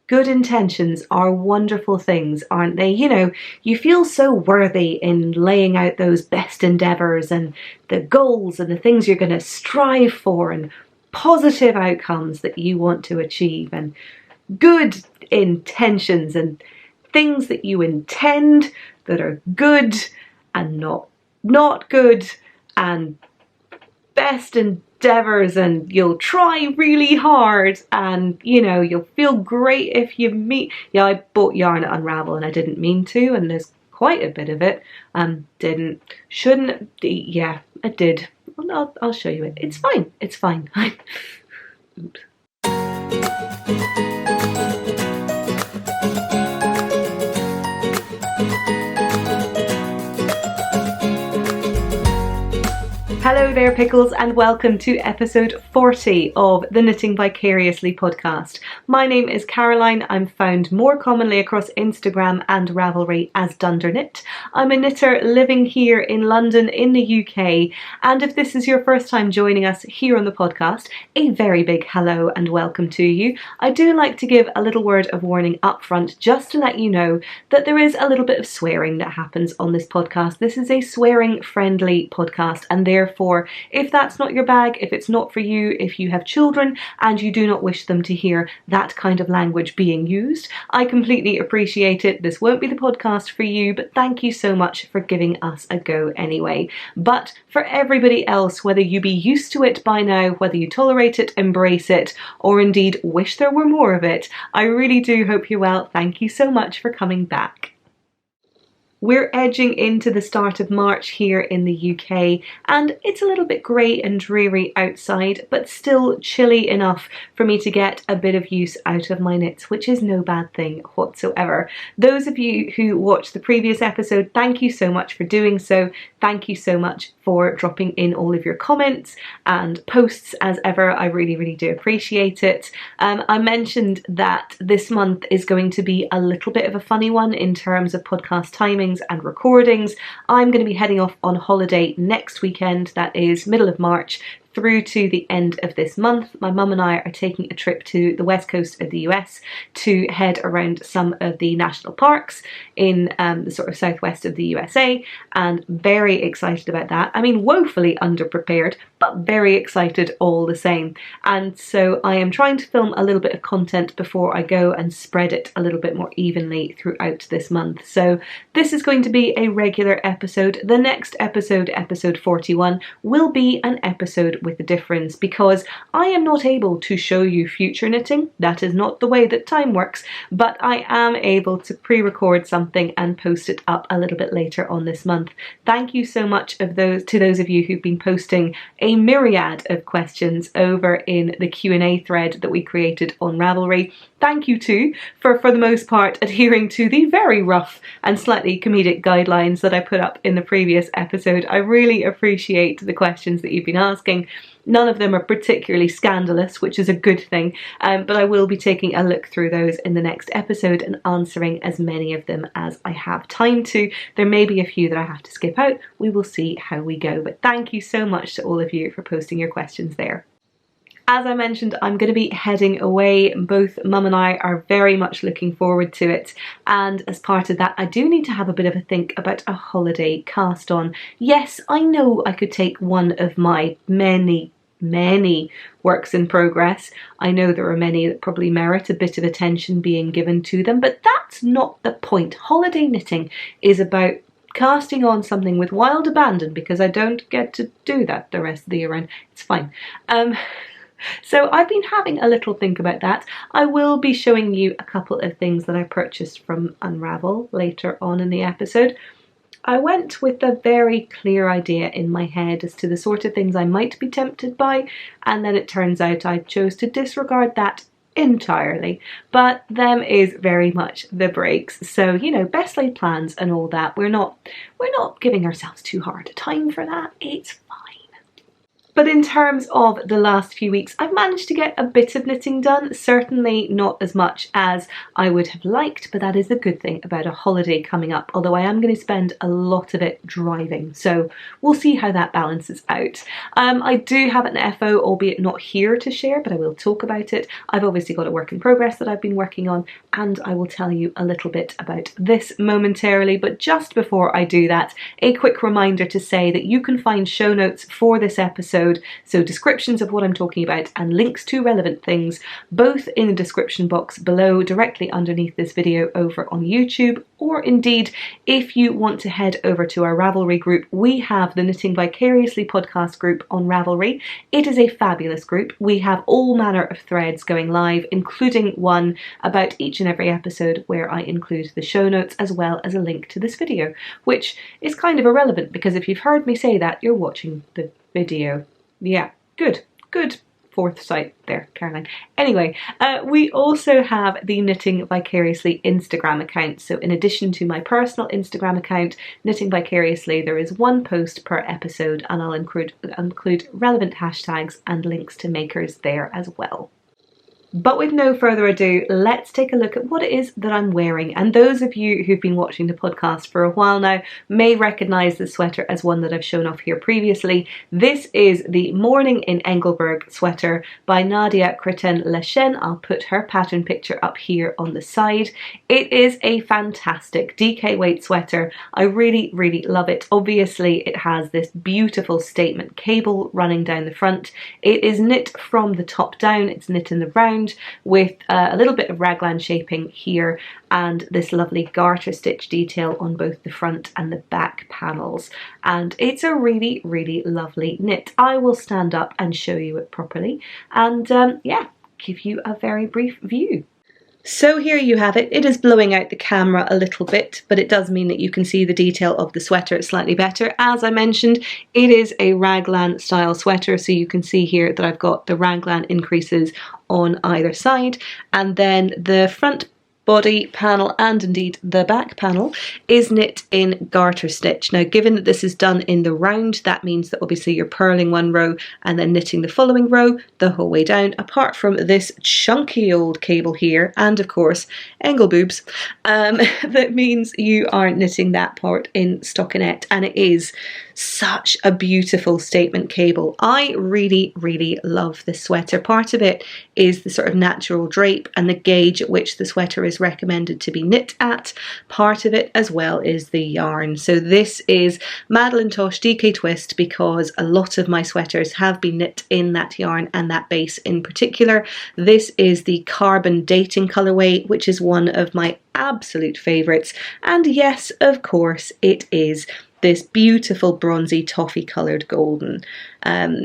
Good intentions are wonderful things, aren't they? You know, you feel so worthy in laying out those best endeavours and the goals and the things you're going to strive for and positive outcomes that you want to achieve and good intentions and things that you intend that are good and not good and best endeavours, and you'll try really hard and you know you'll feel great if you meet. Yeah, I bought yarn at Unravel and I didn't mean to, and there's quite a bit of it. Shouldn't, yeah, I did. I'll show you it. It's fine. It's fine. Oops. Hello there, Pickles, and welcome to episode 40 of the Knitting Vicariously podcast. My name is Caroline. I'm found more commonly across Instagram and Ravelry as dunderknit. I'm a knitter living here in London in the UK, and if this is your first time joining us here on the podcast, a very big hello and welcome to you. I do like to give a little word of warning up front just to let you know that there is a little bit of swearing that happens on this podcast. This is a swearing friendly podcast, and therefore if that's not your bag, if it's not for you, if you have children and you do not wish them to hear that kind of language being used, I completely appreciate it. This won't be the podcast for you, but thank you so much for giving us a go anyway. But for everybody else, whether you be used to it by now, whether you tolerate it, embrace it, or indeed wish there were more of it, I really do hope you're well. Thank you so much for coming back. We're edging into the start of March here in the UK, and it's a little bit grey and dreary outside, but still chilly enough for me to get a bit of use out of my knits, which is no bad thing whatsoever. Those of you who watched the previous episode, thank you so much for doing so. Thank you so much for dropping in all of your comments and posts as ever. I really, really do appreciate it. I mentioned that this month is going to be a little bit of a funny one in terms of podcast timing and recordings. I'm going to be heading off on holiday next weekend, that is middle of March, through to the end of this month. My mum and I are taking a trip to the west coast of the US to head around some of the national parks in the sort of southwest of the USA, and very excited about that. I mean, woefully underprepared, but very excited all the same. And so I am trying to film a little bit of content before I go and spread it a little bit more evenly throughout this month. So this is going to be a regular episode. The next episode, episode 41, will be an episode with a difference because I am not able to show you future knitting. That is not the way that time works, but I am able to pre-record something and post it up a little bit later on this month. Thank you so much to those of you who've been posting a myriad of questions over in the Q&A thread that we created on Ravelry. Thank you too for the most part adhering to the very rough and slightly comedic guidelines that I put up in the previous episode. I really appreciate the questions that you've been asking. None of them are particularly scandalous, which is a good thing, but I will be taking a look through those in the next episode and answering as many of them as I have time to. There may be a few that I have to skip out. We will see how we go, but thank you so much to all of you for posting your questions there. As I mentioned, I'm going to be heading away. Both Mum and I are very much looking forward to it. And as part of that, I do need to have a bit of a think about a holiday cast on. Yes, I know I could take one of my many works in progress. I know there are many that probably merit a bit of attention being given to them, but that's not the point. Holiday knitting is about casting on something with wild abandon because I don't get to do that the rest of the year round. It's fine. So I've been having a little think about that. I will be showing you a couple of things that I purchased from Unravel later on in the episode. I went with a very clear idea in my head as to the sort of things I might be tempted by, and then it turns out I chose to disregard that entirely. But them is very much the breaks. So, you know, best laid plans and all that. We're not giving ourselves too hard a time for that. It's fine. But in terms of the last few weeks, I've managed to get a bit of knitting done, certainly not as much as I would have liked, but that is the good thing about a holiday coming up, although I am going to spend a lot of it driving, so we'll see how that balances out. I do have an FO, albeit not here to share, but I will talk about it. I've obviously got a work in progress that I've been working on, and I will tell you a little bit about this momentarily, but just before I do that, a quick reminder to say that you can find show notes for this episode, so descriptions of what I'm talking about and links to relevant things, both in the description box below directly underneath this video over on YouTube, or indeed if you want to head over to our Ravelry group. We have the Knitting Vicariously podcast group on Ravelry. It is a fabulous group. We have all manner of threads going live, including one about each and every episode where I include the show notes as well as a link to this video, which is kind of irrelevant because if you've heard me say that, you're watching the video. Yeah, good foresight there, Caroline. Anyway, we also have the Knitting Vicariously Instagram account. So in addition to my personal Instagram account, Knitting Vicariously, there is one post per episode, and I'll include relevant hashtags and links to makers there as well. But with no further ado, let's take a look at what it is that I'm wearing. And those of you who've been watching the podcast for a while now may recognise the sweater as one that I've shown off here previously. This is the Morning in Engelberg sweater by Nadia Cretin-Lechen. I'll put her pattern picture up here on the side. It is a fantastic DK weight sweater. I really, really love it. Obviously, it has this beautiful statement cable running down the front. It is knit from the top down. It's knit in the round with a little bit of raglan shaping here and this lovely garter stitch detail on both the front and the back panels, and it's a really, really lovely knit. I will stand up and show you it properly and yeah, give you a very brief view. So here you have it. It is blowing out the camera a little bit, but it does mean that you can see the detail of the sweater slightly better. As I mentioned, it is a raglan style sweater, so you can see here that I've got the raglan increases on either side, and then the front body panel and indeed the back panel is knit in garter stitch. Now, given that this is done in the round, that means that obviously you're purling one row and then knitting the following row the whole way down, apart from this chunky old cable here and of course engelboobs. That means you are knitting that part in stockinette, and it is such a beautiful statement cable. I really, really love this sweater. Part of it is the sort of natural drape and the gauge at which the sweater is recommended to be knit at. Part of it as well is the yarn. So this is Madeline Tosh DK Twist because a lot of my sweaters have been knit in that yarn and that base in particular. This is the Carbon Dating colourway, which is one of my absolute favourites. And yes, of course, it is this beautiful bronzy toffee coloured golden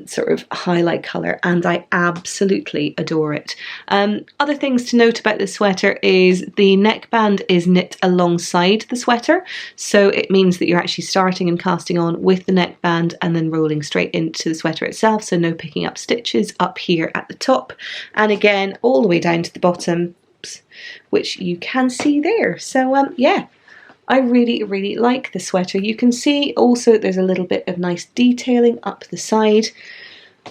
sort of highlight colour, and I absolutely adore it. Other things to note about this sweater is the neckband is knit alongside the sweater, so it means that you're actually starting and casting on with the neckband and then rolling straight into the sweater itself, so no picking up stitches up here at the top, and again all the way down to the bottom, which you can see there. So yeah, I really, really like the sweater. You can see also there's a little bit of nice detailing up the side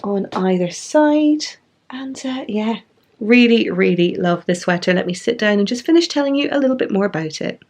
on either side, and yeah, really, really love the sweater. Let me sit down and just finish telling you a little bit more about it.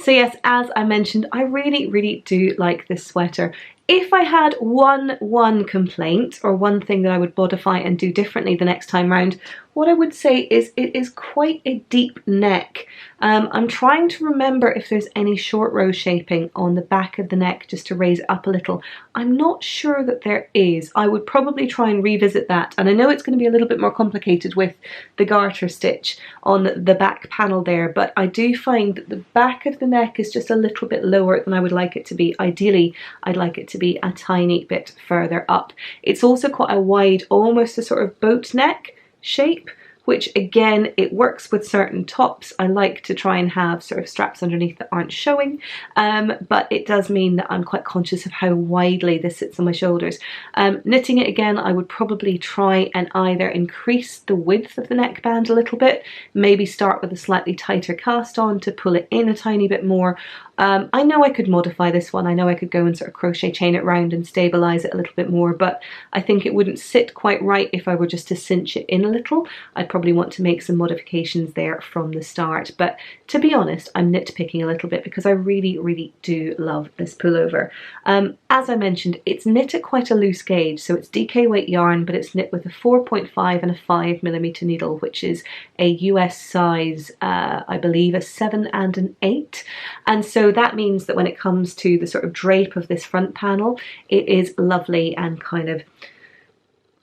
So yes, as I mentioned, I really, really do like this sweater. If I had one complaint or one thing that I would modify and do differently the next time round, what I would say is it is quite a deep neck. I'm trying to remember if there's any short row shaping on the back of the neck just to raise it up a little. I'm not sure that there is. I would probably try and revisit that, and I know it's going to be a little bit more complicated with the garter stitch on the back panel there, but I do find that the back of the neck is just a little bit lower than I would like it to be. Ideally, I'd like it to be a tiny bit further up. It's also quite a wide, almost a sort of boat neck shape which again, it works with certain tops. I like to try and have sort of straps underneath that aren't showing, but it does mean that I'm quite conscious of how widely this sits on my shoulders. Knitting it again, I would probably try and either increase the width of the neckband a little bit, maybe start with a slightly tighter cast on to pull it in a tiny bit more. I know I could modify this one. I know I could go and sort of crochet chain it round and stabilize it a little bit more, but I think it wouldn't sit quite right if I were just to cinch it in a little. I'd probably want to make some modifications there from the start. But to be honest, I'm nitpicking a little bit because I really, really do love this pullover. As I mentioned, it's knit at quite a loose gauge, so it's DK weight yarn, but it's knit with a 4.5 and a 5mm needle, which is a US size, I believe a 7 and an 8. And so that means that when it comes to the sort of drape of this front panel, it is lovely and kind of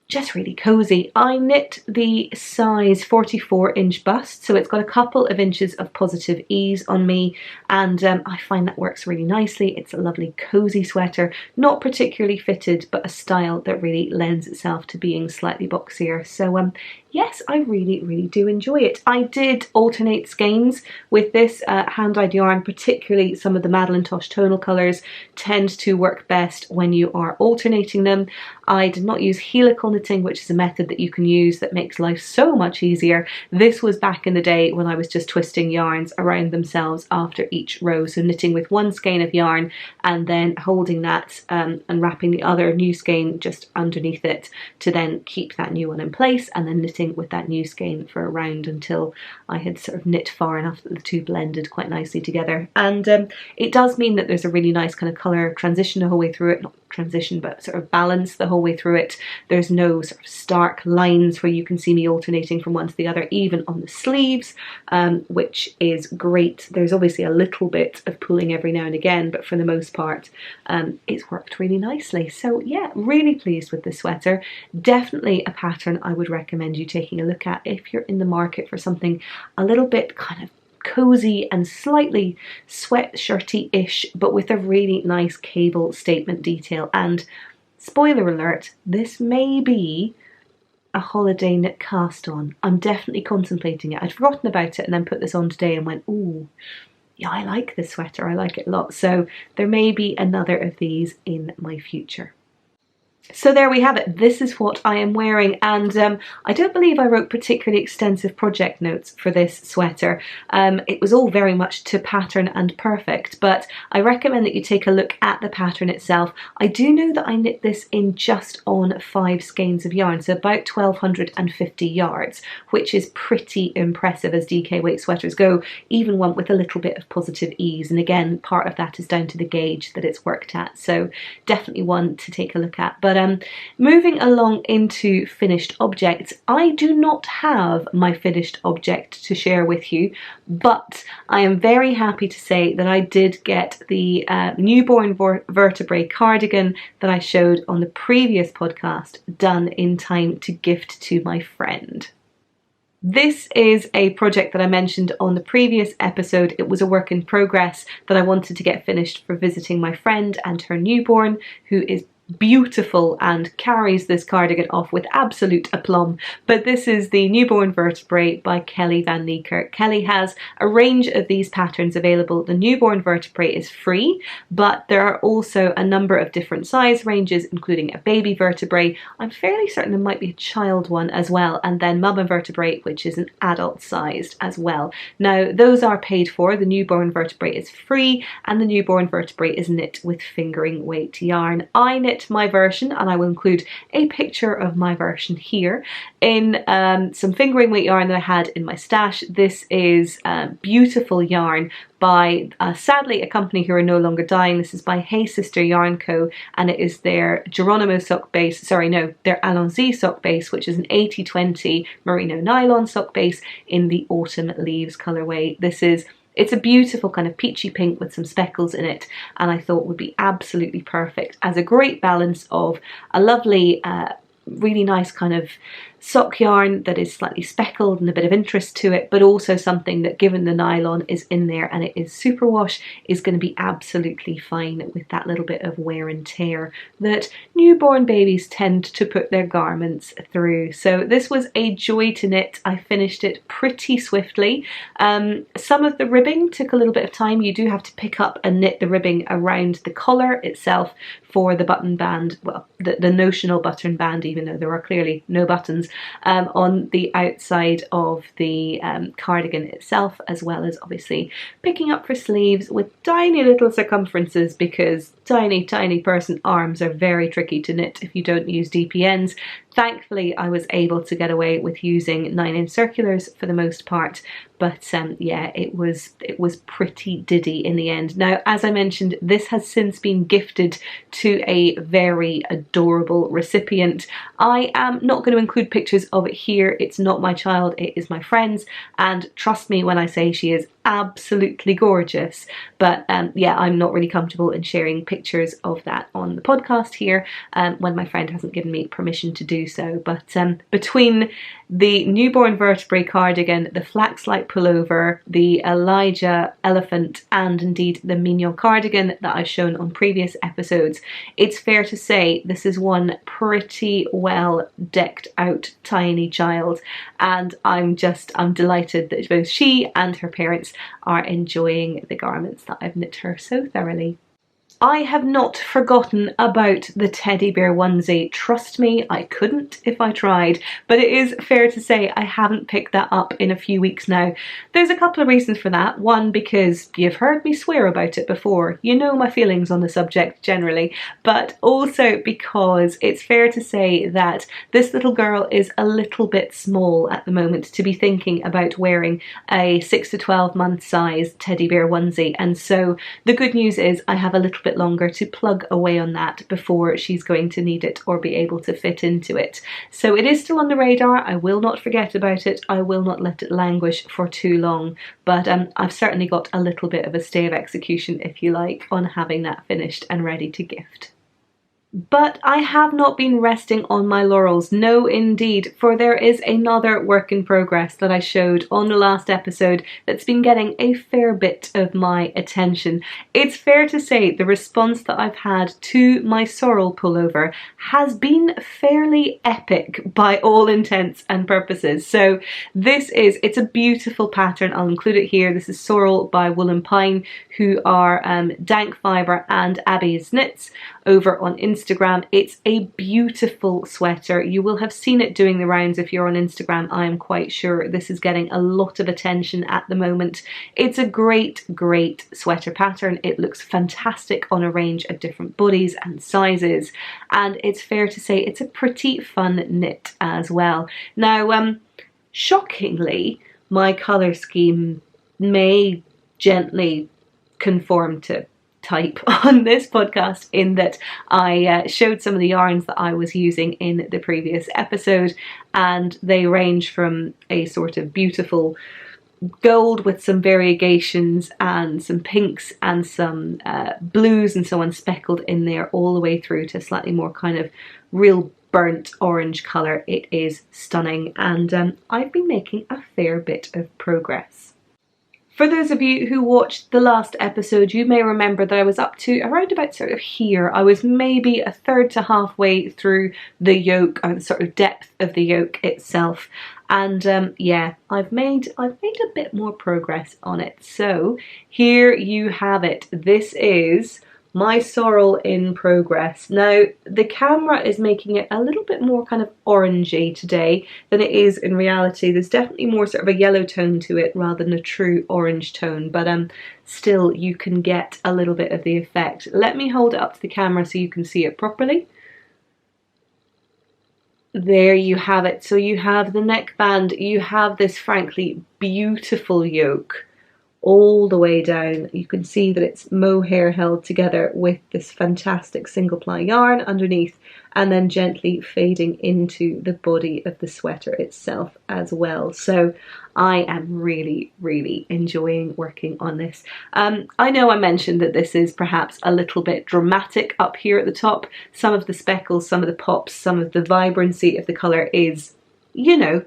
just really cozy. I knit the size 44-inch bust, so it's got a couple of inches of positive ease on me, and I find that works really nicely. It's a lovely cozy sweater, not particularly fitted, but a style that really lends itself to being slightly boxier. So yes, I really, really do enjoy it. I did alternate skeins with this hand-dyed yarn, particularly some of the Madeline Tosh tonal colours tend to work best when you are alternating them. I did not use helical knitting, which is a method that you can use that makes life so much easier. This was back in the day when I was just twisting yarns around themselves after each row, so knitting with one skein of yarn and then holding that and wrapping the other new skein just underneath it to then keep that new one in place, and then knitting with that new skein for a round until I had sort of knit far enough that the two blended quite nicely together. And it does mean that there's a really nice kind of colour transition the whole way through it, not transition but sort of balance the whole way through it. There's no sort of stark lines where you can see me alternating from one to the other, even on the sleeves, which is great. There's obviously a little bit of pulling every now and again, but for the most part it's worked really nicely. So yeah, really pleased with this sweater. Definitely a pattern I would recommend you taking a look at if you're in the market for something a little bit kind of cozy and slightly sweatshirty-ish, but with a really nice cable statement detail. And spoiler alert, this may be a holiday knit cast on. I'm definitely contemplating it. I'd forgotten about it and then put this on today and went, ooh, yeah, I like this sweater, I like it a lot. So there may be another of these in my future. So there we have it. This is what I am wearing, and I don't believe I wrote particularly extensive project notes for this sweater. It was all very much to pattern and perfect, but I recommend that you take a look at the pattern itself. I do know that I knit this in just on 5 skeins of yarn, so about 1250 yards, which is pretty impressive as DK weight sweaters go, even one with a little bit of positive ease. And again, part of that is down to the gauge that it's worked at, so definitely one to take a look at. But moving along into finished objects, I do not have my finished object to share with you, but I am very happy to say that I did get the newborn vertebrae cardigan that I showed on the previous podcast done in time to gift to my friend. This is a project that I mentioned on the previous episode. It was a work in progress that I wanted to get finished for visiting my friend and her newborn, who is beautiful and carries this cardigan off with absolute aplomb. But this is the Newborn Vertebrae by Kelly Van Niekerk. Kelly has a range of these patterns available. The Newborn Vertebrae is free, but there are also a number of different size ranges, including a baby vertebrae. I'm fairly certain there might be a child one as well, and then Mama Vertebrae, which is an adult sized as well. Now those are paid for. The Newborn Vertebrae is free, and the Newborn Vertebrae is knit with fingering weight yarn. I knit my version, and I will include a picture of my version here, in some fingering weight yarn that I had in my stash. This is beautiful yarn by sadly a company who are no longer dying. This is by Hey Sister Yarn Co, and it is their Geronimo sock base, sorry no, their Allons-y sock base, which is an 80/20 merino nylon sock base in the Autumn Leaves colourway. It's a beautiful kind of peachy pink with some speckles in it, and I thought would be absolutely perfect as a great balance of a lovely, really nice kind of sock yarn that is slightly speckled and a bit of interest to it, but also something that, given the nylon is in there and it is superwash, is going to be absolutely fine with that little bit of wear and tear that newborn babies tend to put their garments through. So this was a joy to knit. I finished it pretty swiftly. Some of the ribbing took a little bit of time. You do have to pick up and knit the ribbing around the collar itself for the button band, well, the notional button band, even though there are clearly no buttons, on the outside of the cardigan itself, as well as obviously picking up for sleeves with tiny little circumferences, because tiny person arms are very tricky to knit if you don't use DPNs. Thankfully, I was able to get away with using 9-inch circulars for the most part, but yeah, it was pretty diddy in the end. Now, as I mentioned, this has since been gifted to a very adorable recipient. I am not going to include pictures of it here. It's not my child, it is my friend's, and trust me when I say she is absolutely gorgeous. But yeah, I'm not really comfortable in sharing pictures of that on the podcast here when my friend hasn't given me permission to do so. But between the newborn vertebrae cardigan, the flax-like pullover, the Elijah elephant, and indeed the mignon cardigan that I've shown on previous episodes, it's fair to say this is one pretty well decked out tiny child, and I'm delighted that both she and her parents are enjoying the garments that I've knit her so thoroughly. I have not forgotten about the teddy bear onesie. Trust me, I couldn't if I tried, but it is fair to say I haven't picked that up in a few weeks now. There's a couple of reasons for that. One, because you've heard me swear about it before. You know my feelings on the subject generally, but also because it's fair to say that this little girl is a little bit small at the moment to be thinking about wearing a 6 to 12 month size teddy bear onesie, and so the good news is I have a little bit longer to plug away on that before she's going to need it or be able to fit into it. So it is still on the radar. I will not forget about it. I will not let it languish for too long, but I've certainly got a little bit of a stay of execution, if you like, on having that finished and ready to gift. But I have not been resting on my laurels, no indeed, for there is another work in progress that I showed on the last episode that's been getting a fair bit of my attention. It's fair to say the response that I've had to my sorrel pullover has been fairly epic by all intents and purposes. So it's a beautiful pattern. I'll include it here. This is Sorrel by Wool and Pine, who are Dank Fibre and Abby's Knits over on Instagram. It's a beautiful sweater. You will have seen it doing the rounds if you're on Instagram. I am quite sure this is getting a lot of attention at the moment. It's a great sweater pattern. It looks fantastic on a range of different bodies and sizes, and it's fair to say it's a pretty fun knit as well. Now, shockingly, my colour scheme may gently conform to type on this podcast, in that I showed some of the yarns that I was using in the previous episode, and they range from a sort of beautiful gold with some variegations and some pinks and some blues and so on speckled in there, all the way through to slightly more kind of real burnt orange colour. It is stunning, and I've been making a fair bit of progress. For those of you who watched the last episode, you may remember that I was up to around about sort of here. I was maybe a third to halfway through the yoke, or the sort of depth of the yoke itself. And yeah, I've made a bit more progress on it. So here you have it. This is my sorrel in progress. Now, the camera is making it a little bit more kind of orangey today than it is in reality. There's definitely more sort of a yellow tone to it rather than a true orange tone, but still you can get a little bit of the effect. Let me hold it up to the camera so you can see it properly. There you have it. So you have the neckband, you have this frankly beautiful yoke all the way down. You can see that it's mohair held together with this fantastic single ply yarn underneath, and then gently fading into the body of the sweater itself as well. So I am really enjoying working on this. I know I mentioned that this is perhaps a little bit dramatic up here at the top. Some of the speckles, some of the pops, some of the vibrancy of the colour is you know,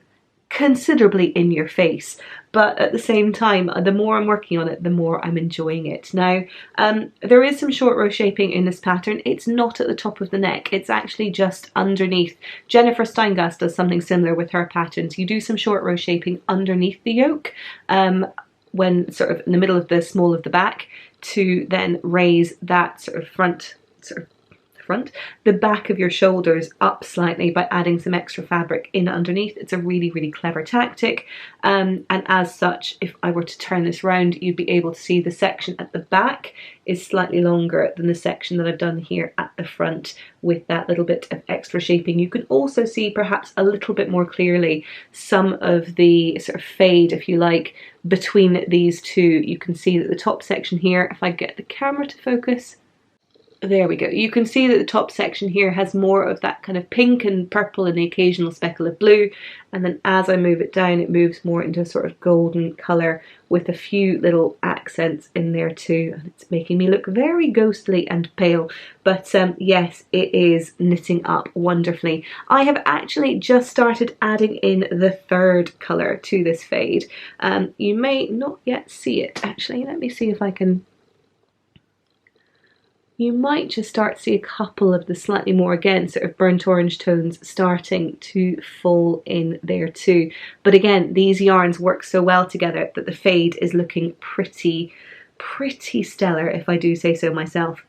considerably in your face, but at the same time, the more I'm working on it, the more I'm enjoying it. Now, there is some short row shaping in this pattern. It's not at the top of the neck, it's actually just underneath. Jennifer Steingast does something similar with her patterns. You do some short row shaping underneath the yoke, when sort of in the middle of the small of the back, to then raise that sort of the back of your shoulders up slightly by adding some extra fabric in underneath. It's a really, really clever tactic, and as such, if I were to turn this round, you'd be able to see the section at the back is slightly longer than the section that I've done here at the front with that little bit of extra shaping. You can also see perhaps a little bit more clearly some of the sort of fade, if you like, between these two. You can see that the top section here, if I get the camera to focus, there we go. You can see that the top section here has more of that kind of pink and purple and the occasional speckle of blue, and then as I move it down, it moves more into a sort of golden colour with a few little accents in there too, and it's making me look very ghostly and pale, but yes, it is knitting up wonderfully. I have actually just started adding in the third colour to this fade. You may not yet see it. Actually, let me see if I can. You might just start to see a couple of the slightly more, again, sort of burnt orange tones starting to fall in there too. But again, these yarns work so well together that the fade is looking pretty stellar, if I do say so myself.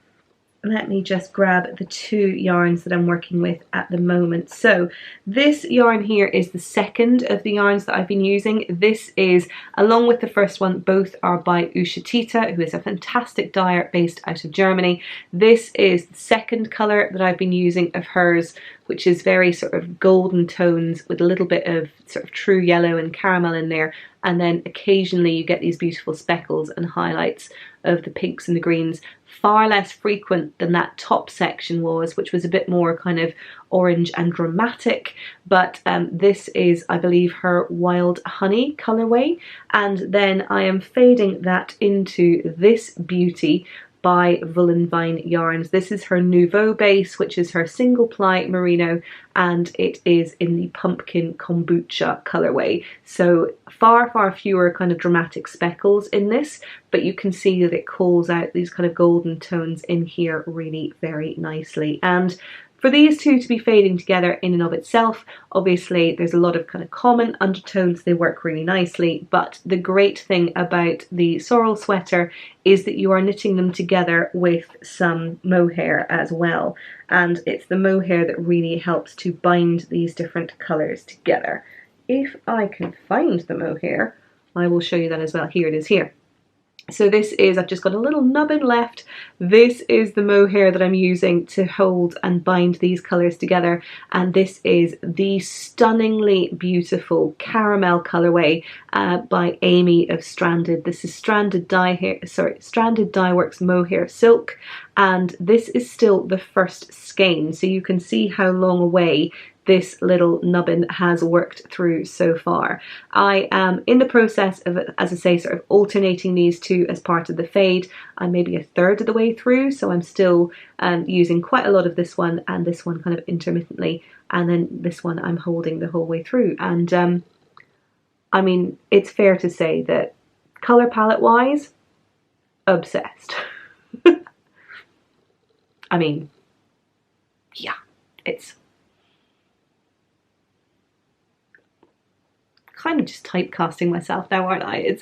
Let me just grab the two yarns that I'm working with at the moment. So this yarn here is the second of the yarns that I've been using. This is, along with the first one, both are by Usha Tita, who is a fantastic dyer based out of Germany. This is the second colour that I've been using of hers, which is very sort of golden tones with a little bit of sort of true yellow and caramel in there. And then occasionally you get these beautiful speckles and highlights of the pinks and the greens. Far less frequent than that top section was, which was a bit more kind of orange and dramatic. But this is, I believe, her Wild Honey colourway. And then I am fading that into this beauty by Woolen Vine Yarns. This is her Nouveau base, which is her single ply merino, and it is in the pumpkin kombucha colorway. So far fewer kind of dramatic speckles in this, but you can see that it calls out these kind of golden tones in here really very nicely. And for these two to be fading together in and of itself, obviously there's a lot of kind of common undertones, they work really nicely, but the great thing about the Sorrel sweater is that you are knitting them together with some mohair as well, and it's the mohair that really helps to bind these different colours together. If I can find the mohair, I will show you that as well. Here it is here. So this is, I've just got a little nubbin left. This is the mohair that I'm using to hold and bind these colours together, and this is the stunningly beautiful caramel colourway by Amy of Stranded. This is Stranded Dyeworks Mohair Silk, and this is still the first skein, so you can see how long away this little nubbin has worked through so far. I am in the process of, as I say, sort of alternating these two as part of the fade. I'm maybe a third of the way through, so I'm still using quite a lot of this one and this one kind of intermittently, and then this one I'm holding the whole way through. And I mean, it's fair to say that colour palette wise, obsessed. I mean, yeah, it's kind of just typecasting myself now, aren't I?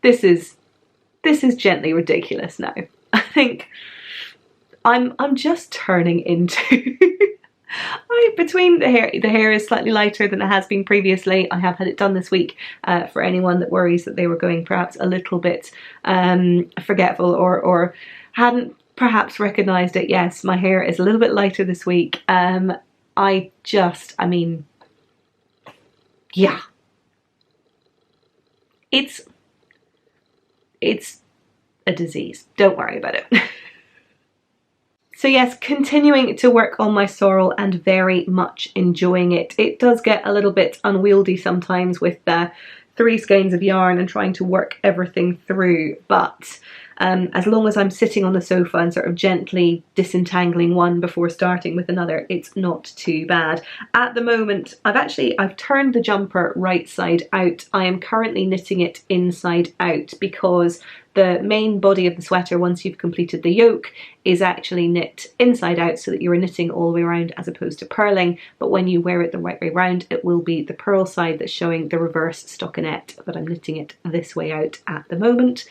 This is gently ridiculous now. I think I'm just turning into between the hair is slightly lighter than it has been previously. I have had it done this week for anyone that worries that they were going perhaps a little bit forgetful or hadn't perhaps recognised it. Yes, my hair is a little bit lighter this week. I mean, yeah. It's a disease. Don't worry about it. So yes, continuing to work on my sorrel and very much enjoying it. It does get a little bit unwieldy sometimes with the 3 skeins of yarn and trying to work everything through, but As long as I'm sitting on the sofa and sort of gently disentangling one before starting with another, it's not too bad. At the moment, I've turned the jumper right side out. I am currently knitting it inside out because the main body of the sweater, once you've completed the yoke, is actually knit inside out so that you're knitting all the way around as opposed to purling. But when you wear it the right way round, it will be the purl side that's showing the reverse stockinette, but I'm knitting it this way out at the moment,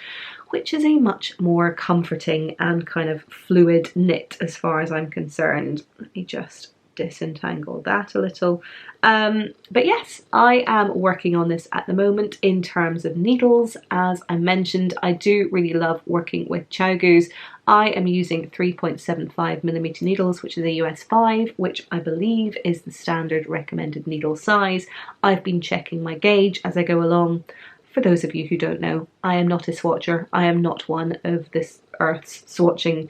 which is a much more comforting and kind of fluid knit as far as I'm concerned. Let me just disentangle that a little. But yes, I am working on this at the moment in terms of needles. As I mentioned, I do really love working with Chowgoos. I am using 3.75mm needles, which is a US 5, which I believe is the standard recommended needle size. I've been checking my gauge as I go along. For those of you who don't know, I am not a swatcher. I am not one of this earth's swatching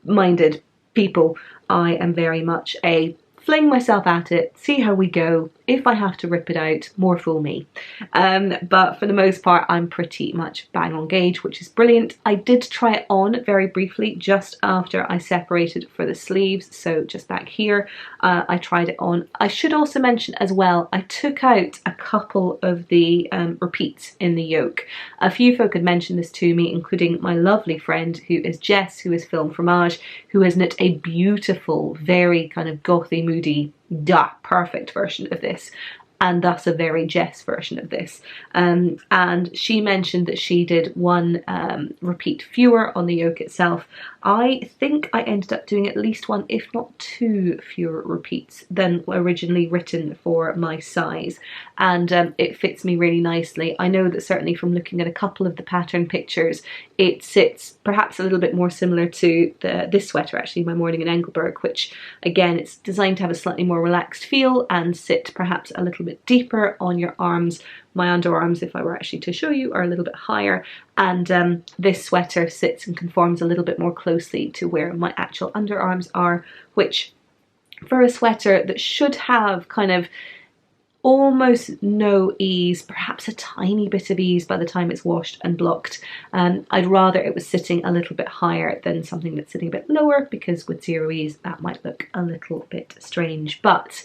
minded people. I am very much a fling myself at it, see how we go. If I have to rip it out, more fool me. But for the most part, I'm pretty much bang on gauge, which is brilliant. I did try it on very briefly just after I separated for the sleeves, so just back here, I tried it on. I should also mention as well, I took out a couple of the repeats in the yoke. A few folk had mentioned this to me, including my lovely friend who is Jess, who is Film Fromage, who has knit a beautiful, very kind of gothy, moody, perfect version of this, and thus a very Jess version of this. And she mentioned that she did one repeat fewer on the yoke itself. I think I ended up doing at least one, if not two, fewer repeats than originally written for my size, and it fits me really nicely. I know that certainly from looking at a couple of the pattern pictures, it sits perhaps a little bit more similar to this sweater, actually, my Morning in Engelberg, which again, it's designed to have a slightly more relaxed feel and sit perhaps a little bit deeper on your arms. My underarms, if I were actually to show you, are a little bit higher, and this sweater sits and conforms a little bit more closely to where my actual underarms are, which for a sweater that should have kind of almost no ease, perhaps a tiny bit of ease by the time it's washed and blocked. I'd rather it was sitting a little bit higher than something that's sitting a bit lower, because with zero ease that might look a little bit strange. But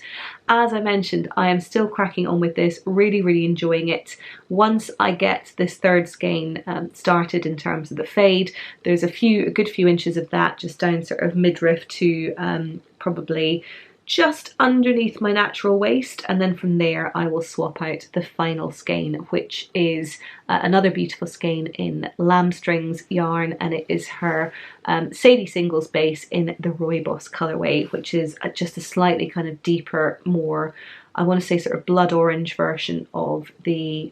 as I mentioned, I am still cracking on with this, really enjoying it. Once I get this third skein started in terms of the fade, there's a good few inches of that just down sort of midriff to probably just underneath my natural waist, and then from there I will swap out the final skein, which is another beautiful skein in lamb strings yarn, and it is her Sadie Singles base in the Rooibos colourway, which is just a slightly kind of deeper, more, I want to say sort of blood orange version of the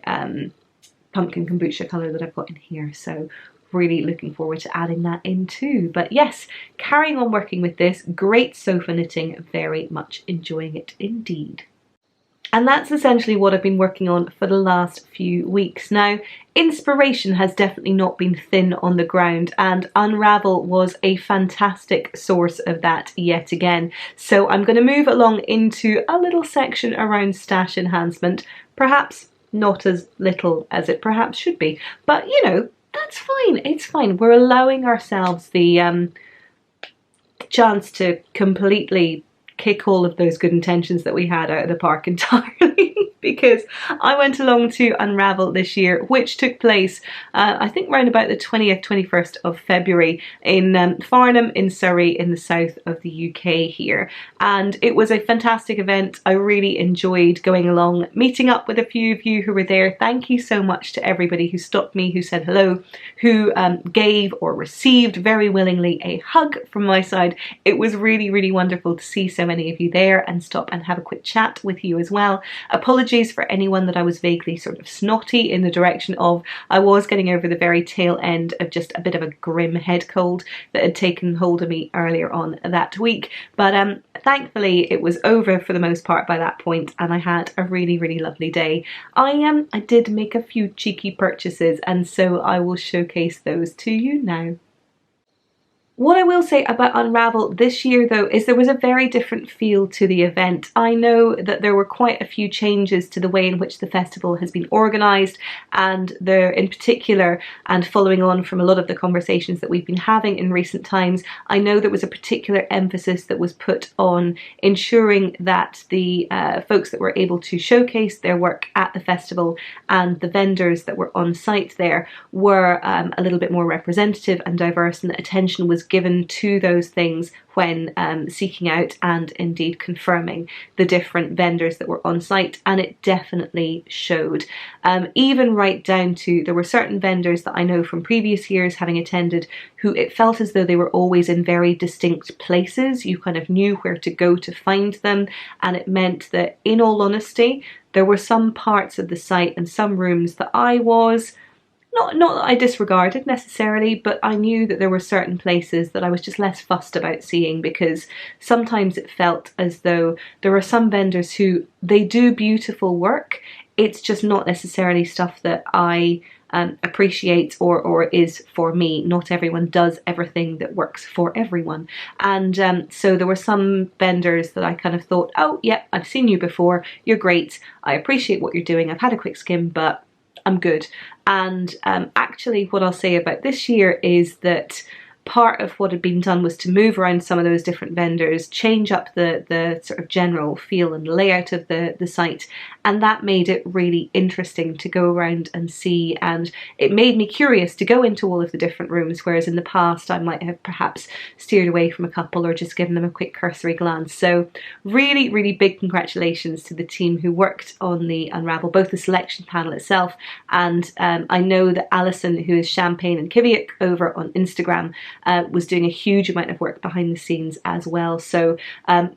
pumpkin kombucha colour that I've got in here. So really looking forward to adding that in too. But yes, carrying on working with this, great sofa knitting, very much enjoying it indeed. And that's essentially what I've been working on for the last few weeks. Now, inspiration has definitely not been thin on the ground, and Unravel was a fantastic source of that yet again. So I'm going to move along into a little section around stash enhancement, perhaps not as little as it perhaps should be, but you know, that's fine, it's fine. We're allowing ourselves the chance to completely kick all of those good intentions that we had out of the park entirely. Because I went along to Unravel this year, which took place I think around about the 20th, 21st of February in Farnham in Surrey in the south of the UK here. And it was a fantastic event. I really enjoyed going along, meeting up with a few of you who were there. Thank you so much to everybody who stopped me, who said hello, who gave or received very willingly a hug from my side. It was really wonderful to see so many of you there and stop and have a quick chat with you as well. Apologies for anyone that I was vaguely sort of snotty in the direction of. I was getting over the very tail end of just a bit of a grim head cold that had taken hold of me earlier on that week, but thankfully it was over for the most part by that point, and I had a really lovely day. I did make a few cheeky purchases, and so I will showcase those to you now. What I will say about Unravel this year though is there was a very different feel to the event. I know that there were quite a few changes to the way in which the festival has been organised, and there in particular, and following on from a lot of the conversations that we've been having in recent times, I know there was a particular emphasis that was put on ensuring that the folks that were able to showcase their work at the festival and the vendors that were on site there were a little bit more representative and diverse, and that attention was given to those things when seeking out and indeed confirming the different vendors that were on site, and it definitely showed. Even right down to, there were certain vendors that I know from previous years having attended who it felt as though they were always in very distinct places. You kind of knew where to go to find them, and it meant that, in all honesty, there were some parts of the site and some rooms that I was not that I disregarded necessarily, but I knew that there were certain places that I was just less fussed about seeing, because sometimes it felt as though there are some vendors who, they do beautiful work, it's just not necessarily stuff that I appreciate or is for me. Not everyone does everything that works for everyone, and so there were some vendors that I kind of thought, oh yeah, I've seen you before, you're great, I appreciate what you're doing, I've had a quick skim, but I'm good. And actually what I'll say about this year is that part of what had been done was to move around some of those different vendors, change up the sort of general feel and layout of the site, and that made it really interesting to go around and see, and it made me curious to go into all of the different rooms, whereas in the past I might have perhaps steered away from a couple or just given them a quick cursory glance. So really, really big congratulations to the team who worked on the Unravel, both the selection panel itself, and I know that Alison, who is Champagne and Kiviak over on Instagram, was doing a huge amount of work behind the scenes as well. So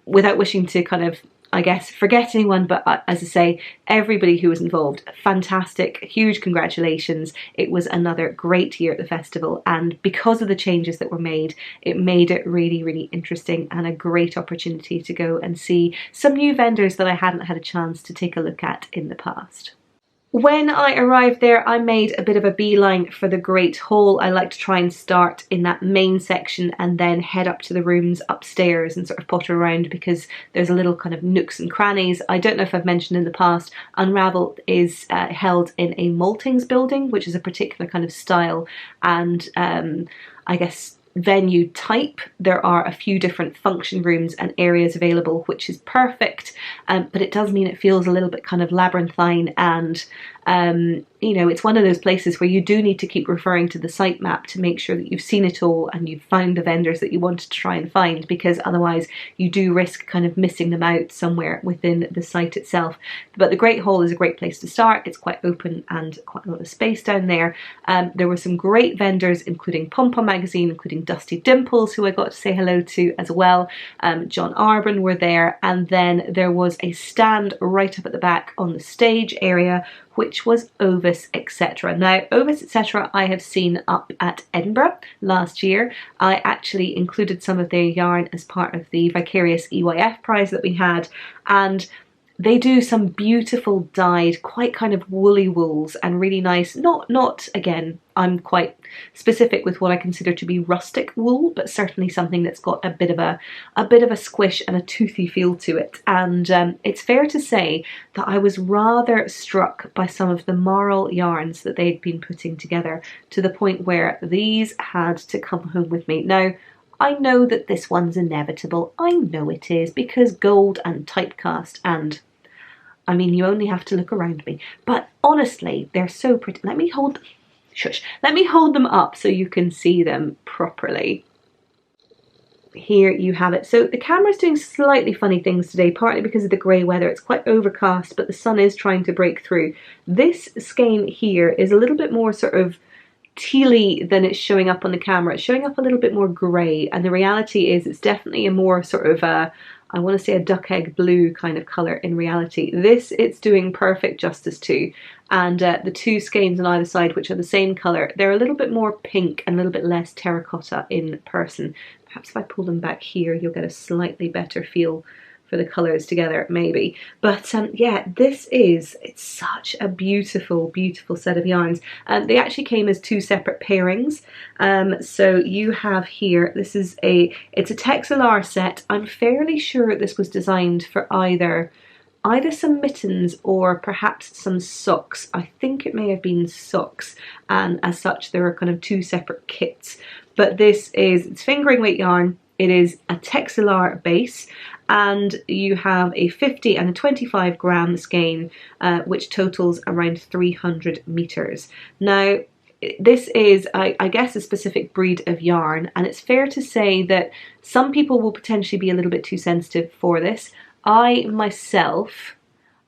without wishing to kind of, I guess, forget anyone, but as I say, everybody who was involved, fantastic, huge congratulations. It was another great year at the festival, and because of the changes that were made, it made it really, really interesting and a great opportunity to go and see some new vendors that I hadn't had a chance to take a look at in the past. When I arrived there, I made a bit of a beeline for the Great Hall. I like to try and start in that main section and then head up to the rooms upstairs and sort of potter around, because there's a little kind of nooks and crannies. I don't know if I've mentioned in the past, Unravel is held in a maltings building, which is a particular kind of style and I guess venue type. There are a few different function rooms and areas available, which is perfect, but it does mean it feels a little bit kind of labyrinthine, and you know, it's one of those places where you do need to keep referring to the site map to make sure that you've seen it all and you've found the vendors that you wanted to try and find, because otherwise you do risk kind of missing them out somewhere within the site itself. But the Great Hall is a great place to start. It's quite open and quite a lot of space down there. There were some great vendors, including Pom Pom Magazine, including Dusty Dimples, who I got to say hello to as well. John Arbon were there, and then there was a stand right up at the back on the stage area, which was Ovis Etc. Now, Ovis Etc. I have seen up at Edinburgh last year. I actually included some of their yarn as part of the Vicarious EYF prize that we had, and they do some beautiful dyed, quite kind of woolly wools, and really nice, not again, I'm quite specific with what I consider to be rustic wool, but certainly something that's got a bit of a squish and a toothy feel to it. And it's fair to say that I was rather struck by some of the marl yarns that they'd been putting together, to the point where these had to come home with me. Now, I know that this one's inevitable. I know it is, because gold and typecast, and I mean, you only have to look around me. But honestly, they're so pretty. Let me hold them up so you can see them properly. Here you have it. So the camera's doing slightly funny things today, partly because of the grey weather. It's quite overcast, but the sun is trying to break through. This skein here is a little bit more sort of tealy than it's showing up on the camera. It's showing up a little bit more grey, and the reality is it's definitely a more sort of I want to say a duck egg blue kind of colour in reality. This it's doing perfect justice to, and the two skeins on either side, which are the same colour, they're a little bit more pink and a little bit less terracotta in person. Perhaps if I pull them back here, you'll get a slightly better feel for the colours together, maybe. But yeah, it's such a beautiful, beautiful set of yarns. They actually came as two separate pairings. So you have here, it's a Texelar set. I'm fairly sure this was designed for either either some mittens or perhaps some socks. I think it may have been socks, and as such there are kind of two separate kits. But it's fingering weight yarn. It is a textilar base, and you have a 50 and a 25 gram skein, which totals around 300 meters. Now, this is, I guess, a specific breed of yarn, and it's fair to say that some people will potentially be a little bit too sensitive for this. I myself,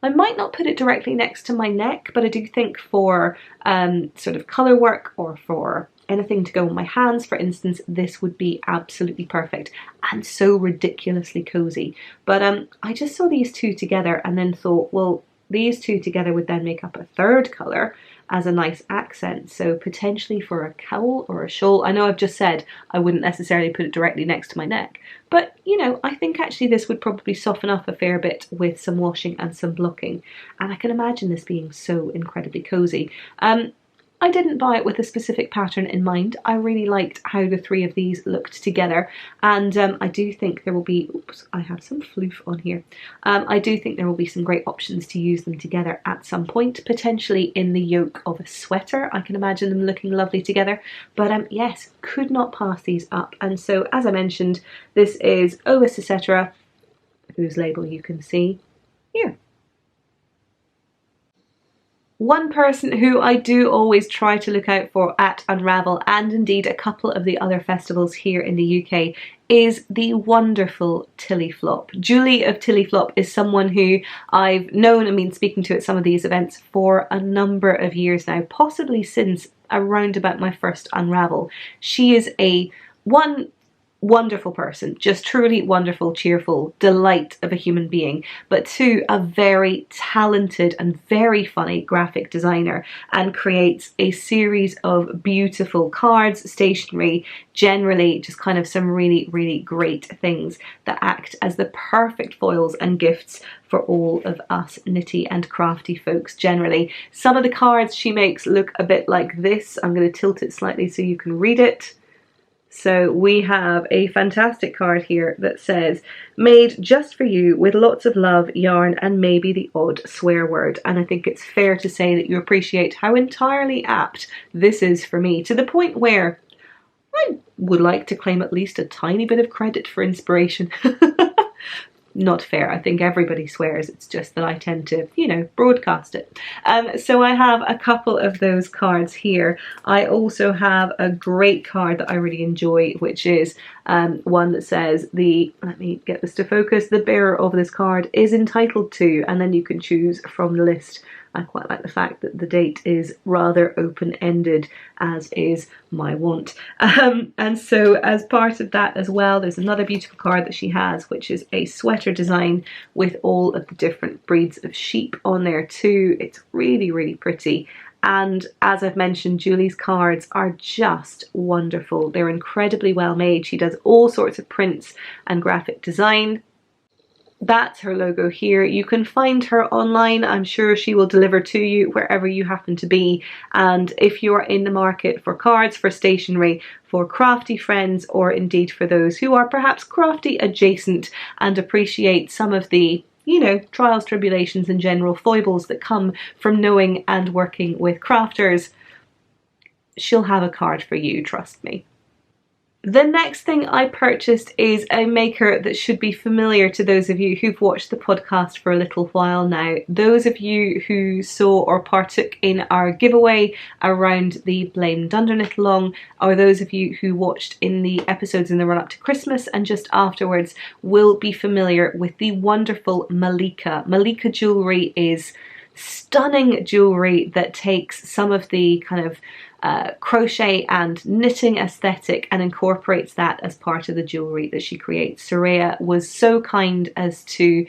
I might not put it directly next to my neck, but I do think for sort of colour work or for anything to go on my hands, for instance, this would be absolutely perfect and so ridiculously cozy. But I just saw these two together and then thought, well, these two together would then make up a third colour as a nice accent, so potentially for a cowl or a shawl. I know I've just said I wouldn't necessarily put it directly next to my neck, but you know, I think actually this would probably soften up a fair bit with some washing and some blocking, and I can imagine this being so incredibly cozy. I didn't buy it with a specific pattern in mind. I really liked how the three of these looked together, and I do think there will be, oops, I have some floof on here. I do think there will be some great options to use them together at some point, potentially in the yoke of a sweater. I can imagine them looking lovely together, but yes, could not pass these up. And so, as I mentioned, this is Ovis etc., whose label you can see here. One person who I do always try to look out for at Unravel, and indeed a couple of the other festivals here in the UK, is the wonderful Tilly Flop. Julie of Tilly Flop is someone who I've known and been speaking to at some of these events for a number of years now, possibly since around about my first Unravel. She is a wonderful person, just truly wonderful, cheerful delight of a human being, but two, a very talented and very funny graphic designer, and creates a series of beautiful cards, stationery, generally just kind of some really great things that act as the perfect foils and gifts for all of us knitty and crafty folks generally. Some of the cards she makes look a bit like this. I'm going to tilt it slightly so you can read it. So we have a fantastic card here that says, made just for you with lots of love, yarn, and maybe the odd swear word. And I think it's fair to say that you appreciate how entirely apt this is for me, to the point where I would like to claim at least a tiny bit of credit for inspiration. Not fair. I think everybody swears. It's just that I tend to, you know, broadcast it. So I have a couple of those cards here. I also have a great card that I really enjoy, which is one that says let me get this to focus, the bearer of this card is entitled to, and then you can choose from the list. I quite like the fact that the date is rather open-ended, as is my want. And so as part of that as well, there's another beautiful card that she has, which is a sweater design with all of the different breeds of sheep on there too. It's really pretty. And as I've mentioned, Julie's cards are just wonderful. They're incredibly well made. She does all sorts of prints and graphic design. That's her logo here. You can find her online. I'm sure she will deliver to you wherever you happen to be. And if you're in the market for cards, for stationery, for crafty friends, or indeed for those who are perhaps crafty adjacent and appreciate some of the, you know, trials, tribulations and general foibles that come from knowing and working with crafters, she'll have a card for you, trust me. The next thing I purchased is a maker that should be familiar to those of you who've watched the podcast for a little while now. Those of you who saw or partook in our giveaway around the Blame Dunderknit along, or those of you who watched in the episodes in the run up to Christmas and just afterwards, will be familiar with the wonderful Malika. Malika jewellery is stunning jewellery that takes some of the kind of crochet and knitting aesthetic and incorporates that as part of the jewellery that she creates. Soraya was so kind as to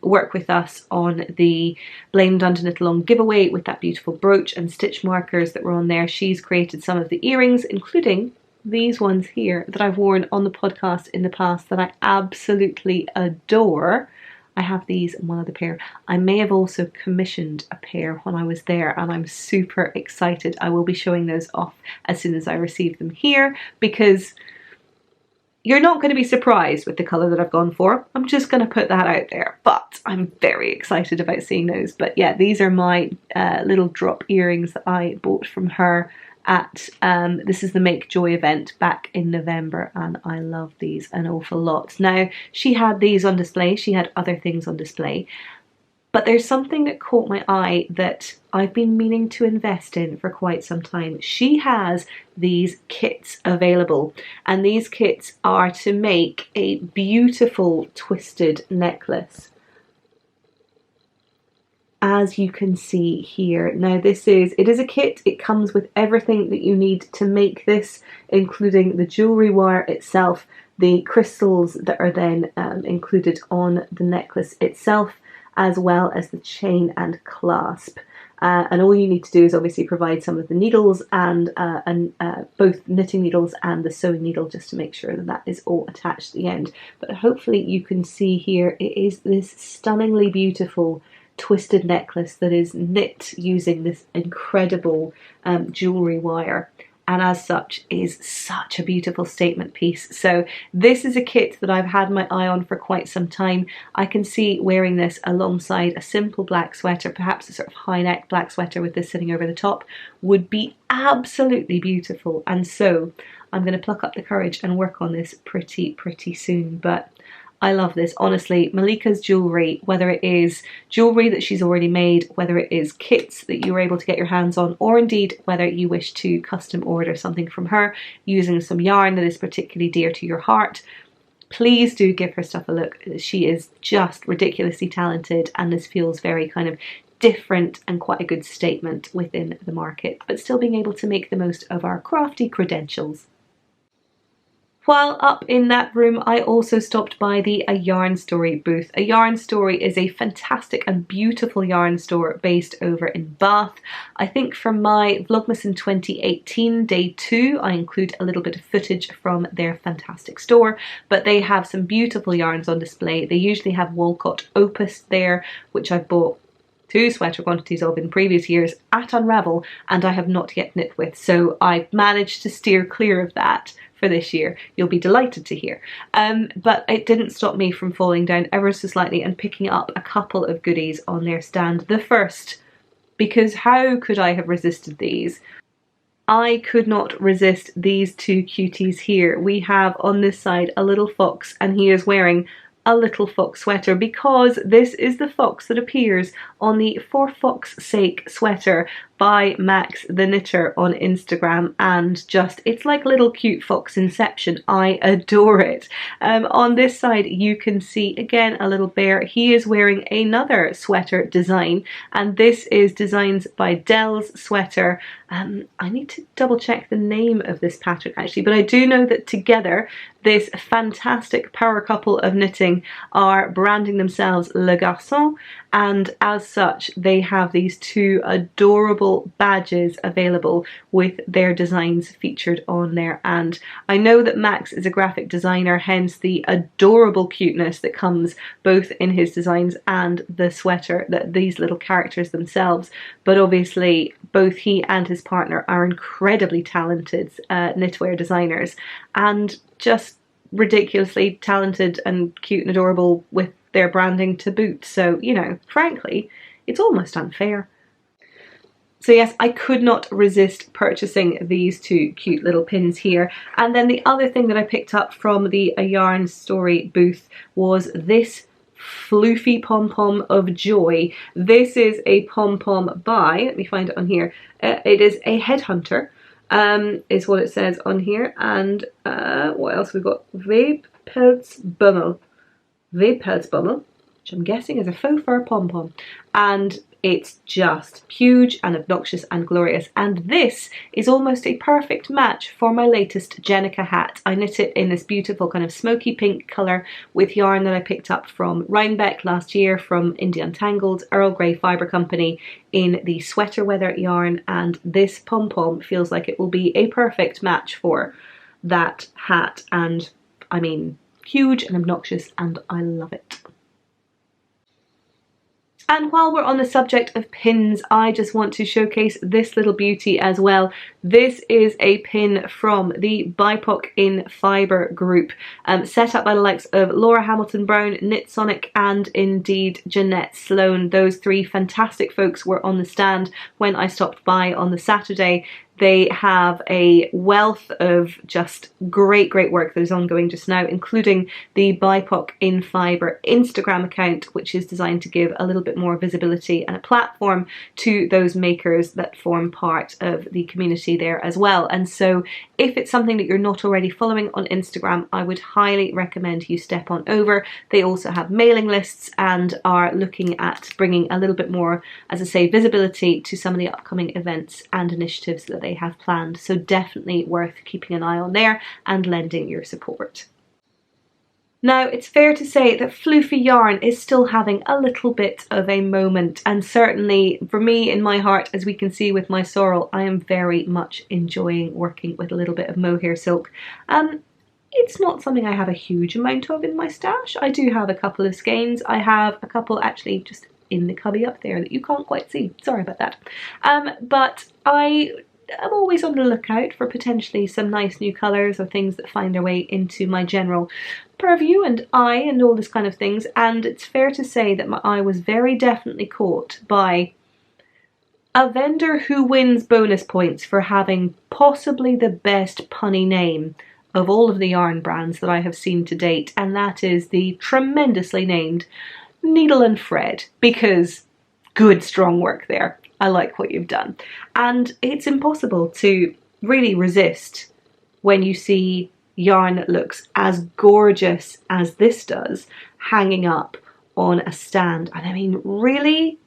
work with us on the Blame Dunderknit Along giveaway with that beautiful brooch and stitch markers that were on there. She's created some of the earrings, including these ones here that I've worn on the podcast in the past that I absolutely adore. I have these and one other pair. I may have also commissioned a pair when I was there, and I'm super excited. I will be showing those off as soon as I receive them here, because You're not going to be surprised with the colour that I've gone for. I'm just going to put that out there, but I'm very excited about seeing those. But yeah, these are my little drop earrings that I bought from her at, this is the Make Joy event back in November, and I love these an awful lot. Now, she had these on display, she had other things on display, but there's something that caught my eye that I've been meaning to invest in for quite some time. She has these kits available, and these kits are to make a beautiful twisted necklace, as you can see here. Now it is a kit. It comes with everything that you need to make this, including the jewellery wire itself, the crystals that are then included on the necklace itself, as well as the chain and clasp. And all you need to do is obviously provide some of the needles and both knitting needles and the sewing needle, just to make sure that that is all attached at the end. But hopefully you can see here, it is this stunningly beautiful twisted necklace that is knit using this incredible jewellery wire, and as such is such a beautiful statement piece. So this is a kit that I've had my eye on for quite some time. I can see wearing this alongside a simple black sweater, perhaps a sort of high neck black sweater with this sitting over the top, would be absolutely beautiful. And so I'm going to pluck up the courage and work on this pretty soon. But I love this, honestly. Malika's jewellery, whether it is jewellery that she's already made, whether it is kits that you were able to get your hands on, or indeed whether you wish to custom order something from her using some yarn that is particularly dear to your heart, please do give her stuff a look. She is just ridiculously talented, and this feels very kind of different and quite a good statement within the market, but still being able to make the most of our crafty credentials. While up in that room, I also stopped by the A Yarn Story booth. A Yarn Story is a fantastic and beautiful yarn store based over in Bath. I think from my Vlogmas in 2018, day 2, I include a little bit of footage from their fantastic store, but they have some beautiful yarns on display. They usually have Walcott Opus there, which I've bought 2 sweater quantities of in previous years at Unravel, and I have not yet knit with, so I managed to steer clear of that for this year. You'll be delighted to hear. But it didn't stop me from falling down ever so slightly and picking up a couple of goodies on their stand. The first, because how could I have resisted these? I could not resist these 2 cuties here. We have on this side a little fox, and he is wearing a little fox sweater, because this is the fox that appears on the For Fox's Sake sweater by Max the Knitter on Instagram, and just, it's like little cute fox inception. I adore it. On this side you can see again a little bear. He is wearing another sweater design, and this is Designs by Dell's sweater. I need to double check the name of this pattern actually, but I do know that together this fantastic power couple of knitting are branding themselves Le Garçon, and as such they have these 2 adorable badges available with their designs featured on there. And I know that Max is a graphic designer, hence the adorable cuteness that comes both in his designs and the sweater, that these little characters themselves. But obviously both he and his partner are incredibly talented knitwear designers, and just ridiculously talented and cute and adorable with their branding to boot. So, you know, frankly, it's almost unfair. So yes, I could not resist purchasing these 2 cute little pins here. And then the other thing that I picked up from the A Yarn Story booth was this floofy pom-pom of joy. This is a pom-pom by, let me find it on here, it is a Headhunter, is what it says on here. And what else we've got? Webpelsbummel, which I'm guessing is a faux fur pom-pom, and it's just huge and obnoxious and glorious. And this is almost a perfect match for my latest Jenica hat. I knit it in this beautiful kind of smoky pink colour with yarn that I picked up from Rhinebeck last year from Indie Untangled, Earl Grey Fibre Company, in the sweater weather yarn, and this pom-pom feels like it will be a perfect match for that hat. And I mean, huge and obnoxious, and I love it. And while we're on the subject of pins, I just want to showcase this little beauty as well. This is a pin from the BIPOC in Fibre group, set up by the likes of Laura Hamilton Brown, Knit Sonic, and indeed Jeanette Sloan. Those three fantastic folks were on the stand when I stopped by on the Saturday. They have a wealth of just great work that is ongoing just now, including the BIPOC in Fibre Instagram account, which is designed to give a little bit more visibility and a platform to those makers that form part of the community there as well. And so if it's something that you're not already following on Instagram, I would highly recommend you step on over. They also have mailing lists and are looking at bringing a little bit more, as I say, visibility to some of the upcoming events and initiatives that they have planned. So definitely worth keeping an eye on there and lending your support. Now, it's fair to say that floofy yarn is still having a little bit of a moment, and certainly for me in my heart, as we can see with my sorrel, I am very much enjoying working with a little bit of mohair silk. It's not something I have a huge amount of in my stash. I do have a couple of skeins. I have a couple actually just in the cubby up there that you can't quite see. Sorry about that. But I'm always on the lookout for potentially some nice new colours or things that find their way into my general purview and eye and all this kind of things. And it's fair to say that my eye was very definitely caught by a vendor who wins bonus points for having possibly the best punny name of all of the yarn brands that I have seen to date, and that is the tremendously named Needle and Thread, because good strong work there. I like what you've done. And it's impossible to really resist when you see yarn that looks as gorgeous as this does hanging up on a stand. And I mean, really,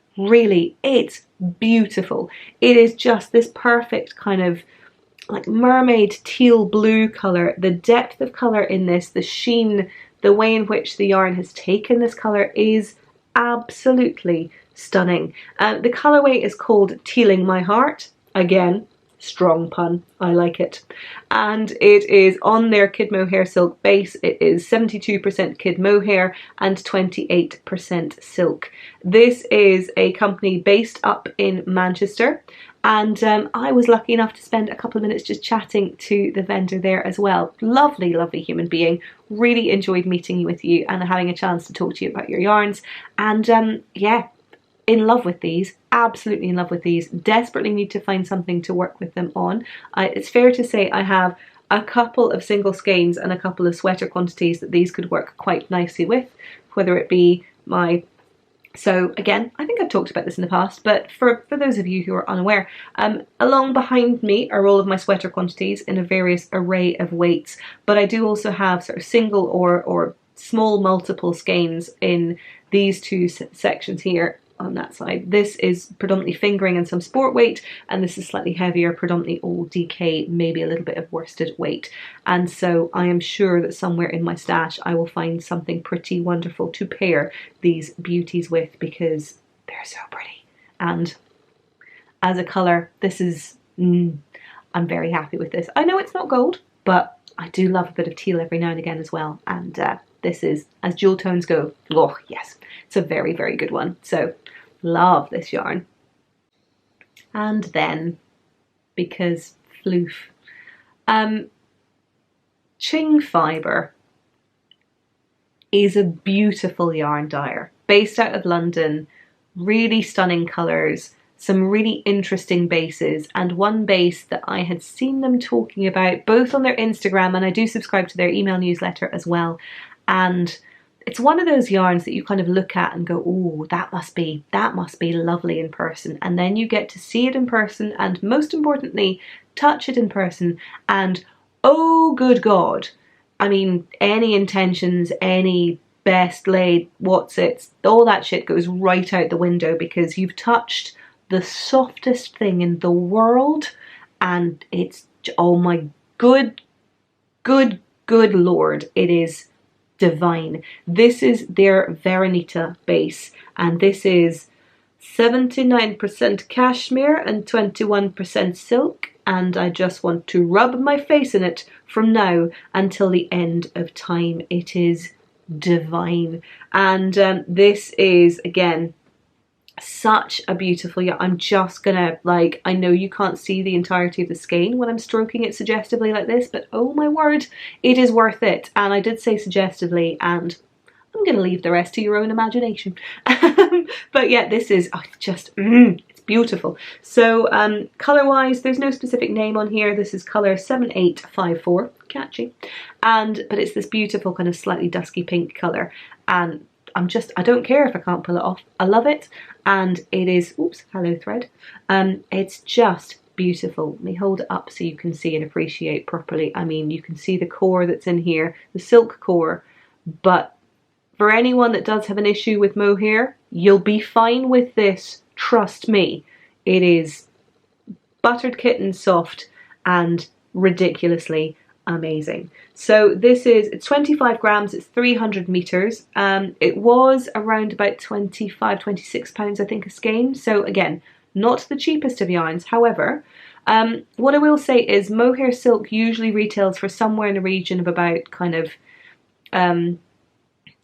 it's beautiful. It is just this perfect kind of like mermaid teal blue colour. The depth of colour in this, the sheen, the way in which the yarn has taken this colour is absolutely stunning. The colourway is called Tealing My Heart. Again, strong pun, I like it. And it is on their kid mohair silk base. It is 72% kid mohair and 28% silk. This is a company based up in Manchester, and I was lucky enough to spend a couple of minutes just chatting to the vendor there as well. Lovely human being. Really enjoyed meeting with you and having a chance to talk to you about your yarns. And yeah, in love with these, absolutely in love with these. Desperately need to find something to work with them on. It's fair to say I have a couple of single skeins and a couple of sweater quantities that these could work quite nicely with, whether it be my... So again, I think I've talked about this in the past, but for those of you who are unaware, along behind me are all of my sweater quantities in a various array of weights, but I do also have sort of single or small multiple skeins in these two sections here on that side. This is predominantly fingering and some sport weight, and this is slightly heavier, predominantly old DK, maybe a little bit of worsted weight. And so I am sure that somewhere in my stash I will find something pretty wonderful to pair these beauties with, because they're so pretty. And as a colour, this is, I'm very happy with this. I know it's not gold, but I do love a bit of teal every now and again as well. And this is, as jewel tones go, oh yes, it's a very good one. So love this yarn. And then, because floof, Ching Fibre is a beautiful yarn dyer based out of London. Really stunning colours, some really interesting bases, and one base that I had seen them talking about both on their Instagram, and I do subscribe to their email newsletter as well. And it's one of those yarns that you kind of look at and go, oh, that must be lovely in person. And then you get to see it in person, and most importantly, touch it in person, and oh good God, I mean, any intentions, any best laid, what's it, all that shit goes right out the window, because you've touched the softest thing in the world, and it's, oh my good Lord, it is divine. This is their Veronita base, and this is 79% cashmere and 21% silk, and I just want to rub my face in it from now until the end of time. It is divine. And this is, again, Such a beautiful yarn. I'm just gonna, like, I know you can't see the entirety of the skein when I'm stroking it suggestively like this, but oh my word, it is worth it. And I did say suggestively, and I'm gonna leave the rest to your own imagination. But yeah, this is just it's beautiful. So color wise, there's no specific name on here. This is color 7854, catchy, but it's this beautiful kind of slightly dusky pink color, and I don't care if I can't pull it off. I love it, and it is, oops, hello thread. It's just beautiful. Let me hold it up so you can see and appreciate properly. I mean, you can see the core that's in here, the silk core, but for anyone that does have an issue with mohair, you'll be fine with this, trust me. It is buttered kitten soft and ridiculously amazing. So this is, it's 25 grams, it's 300 meters. It was around about 25, 26 pounds, I think, a skein. So again, not the cheapest of yarns. However, what I will say is mohair silk usually retails for somewhere in the region of about kind of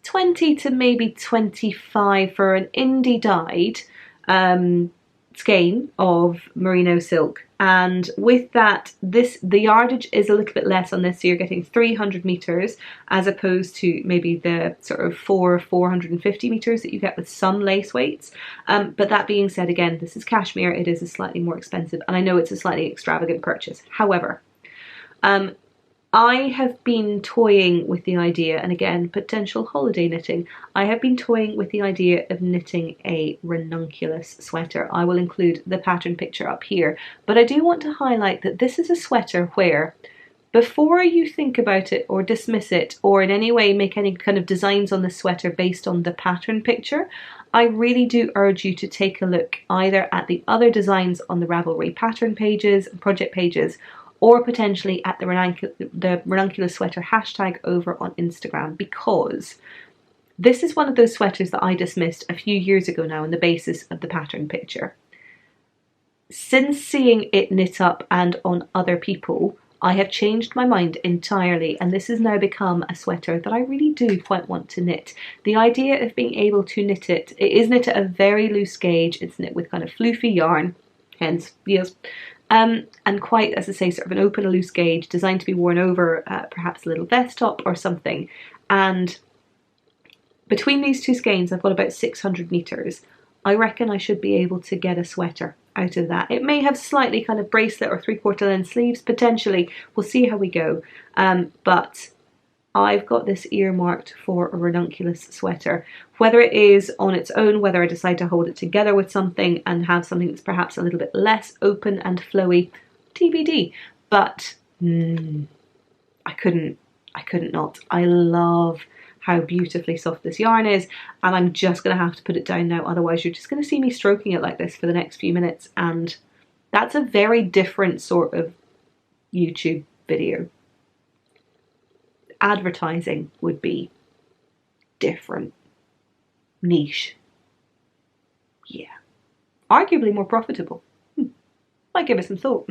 20 to maybe 25 for an indie dyed skein of merino silk. And with that, the yardage is a little bit less on this, so you're getting 300 meters as opposed to maybe the sort of 450 meters that you get with some lace weights. But that being said, again, this is cashmere. It is a slightly more expensive, and I know it's a slightly extravagant purchase. However, I have been toying with the idea, and again, potential holiday knitting, I have been toying with the idea of knitting a ranunculus sweater. I will include the pattern picture up here, but I do want to highlight that this is a sweater where, before you think about it or dismiss it or in any way make any kind of designs on the sweater based on the pattern picture, I really do urge you to take a look either at the other designs on the Ravelry pattern pages and project pages, or potentially at the ranunculus sweater hashtag over on Instagram, because this is one of those sweaters that I dismissed a few years ago now on the basis of the pattern picture. Since seeing it knit up and on other people, I have changed my mind entirely, and this has now become a sweater that I really do quite want to knit. The idea of being able to knit it is knit at a very loose gauge, it's knit with kind of floofy yarn, hence, yes. And quite, as I say, sort of an open, loose gauge, designed to be worn over perhaps a little vest top or something. And between these two skeins, I've got about 600 meters. I reckon I should be able to get a sweater out of that. It may have slightly kind of bracelet or 3/4 length sleeves, potentially. We'll see how we go. But I've got this earmarked for a ranunculus sweater. Whether it is on its own, whether I decide to hold it together with something and have something that's perhaps a little bit less open and flowy, TBD. But I couldn't not. I love how beautifully soft this yarn is, and I'm just going to have to put it down now, otherwise you're just going to see me stroking it like this for the next few minutes, and that's a very different sort of YouTube video. Advertising would be different, niche, yeah, arguably more profitable. Might give it some thought.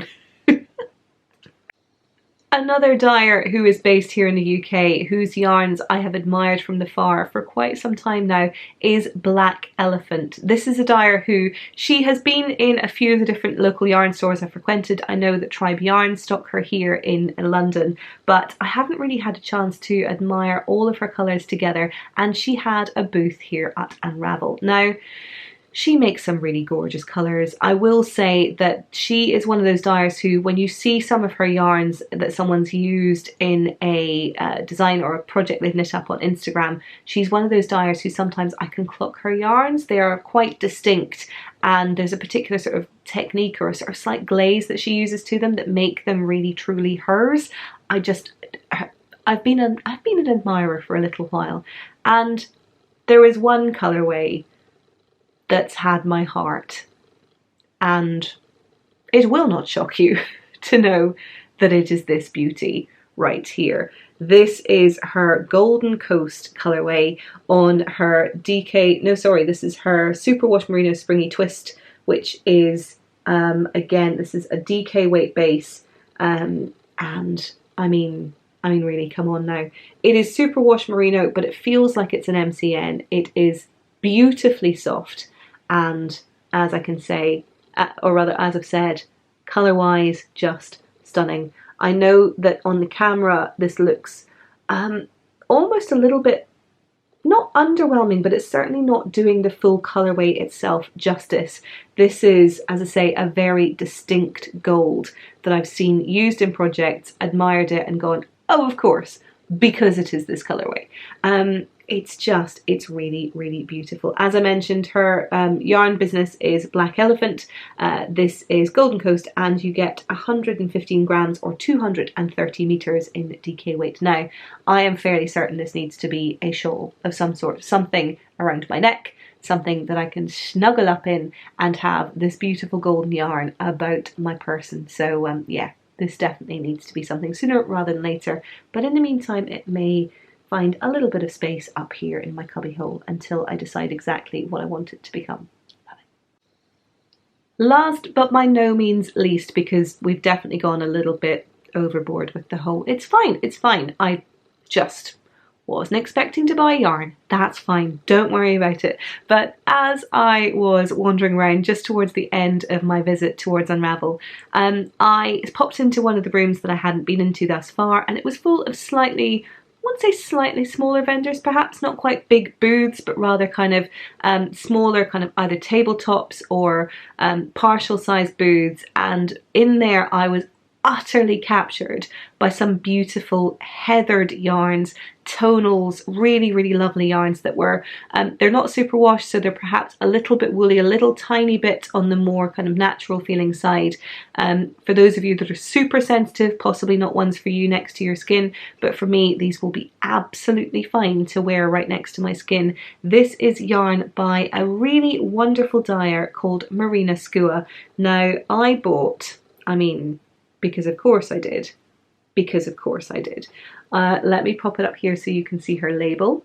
Another dyer who is based here in the UK, whose yarns I have admired from afar for quite some time now, is Black Elephant. This is a dyer who, she has been in a few of the different local yarn stores I've frequented. I know that Tribe Yarn stock her here in London, but I haven't really had a chance to admire all of her colours together, and she had a booth here at Unravel. Now, she makes some really gorgeous colours. I will say that she is one of those dyers who, when you see some of her yarns that someone's used in a design or a project they've knit up on Instagram, she's one of those dyers who sometimes I can clock her yarns. They are quite distinct, and there's a particular sort of technique or a sort of slight glaze that she uses to them that make them really truly hers. I've been an admirer for a little while, and there is one colourway that's had my heart, and it will not shock you to know that it is this beauty right here. This is her Golden Coast colorway on her this is her Superwash Merino Springy Twist, which is again, this is a DK weight base, and I mean really, come on now. It is Superwash Merino, but it feels like it's an MCN. It is beautifully soft, and as I can say, or rather as I've said, colour-wise, just stunning. I know that on the camera this looks almost a little bit, not underwhelming, but it's certainly not doing the full colourway itself justice. This is, as I say, a very distinct gold that I've seen used in projects, admired it and gone, oh, of course, because it is this colourway. It's really, really beautiful. As I mentioned, her yarn business is Black Elephant. This is Golden Coast, and you get 115 grams or 230 meters in DK weight. Now, I am fairly certain this needs to be a shawl of some sort, something around my neck, something that I can snuggle up in and have this beautiful golden yarn about my person. So yeah, this definitely needs to be something sooner rather than later. But in the meantime, it may find a little bit of space up here in my cubby hole until I decide exactly what I want it to become. Last but by no means least, because we've definitely gone a little bit overboard with the whole, it's fine, I just wasn't expecting to buy yarn. That's fine, don't worry about it. But as I was wandering around just towards the end of my visit towards Unravel, I popped into one of the rooms that I hadn't been into thus far, and it was full of slightly, I wouldn't say slightly smaller vendors, perhaps not quite big booths, but rather kind of smaller, kind of either tabletops or partial sized booths. And in there I was utterly captured by some beautiful heathered yarns, tonals, really, really lovely yarns that were, they're not super washed, so they're perhaps a little bit woolly, a little tiny bit on the more kind of natural feeling side. For those of you that are super sensitive, possibly not ones for you next to your skin, but for me, these will be absolutely fine to wear right next to my skin. This is yarn by a really wonderful dyer called Marina Skua. Now, I bought, because of course I did. Let me pop it up here so you can see her label.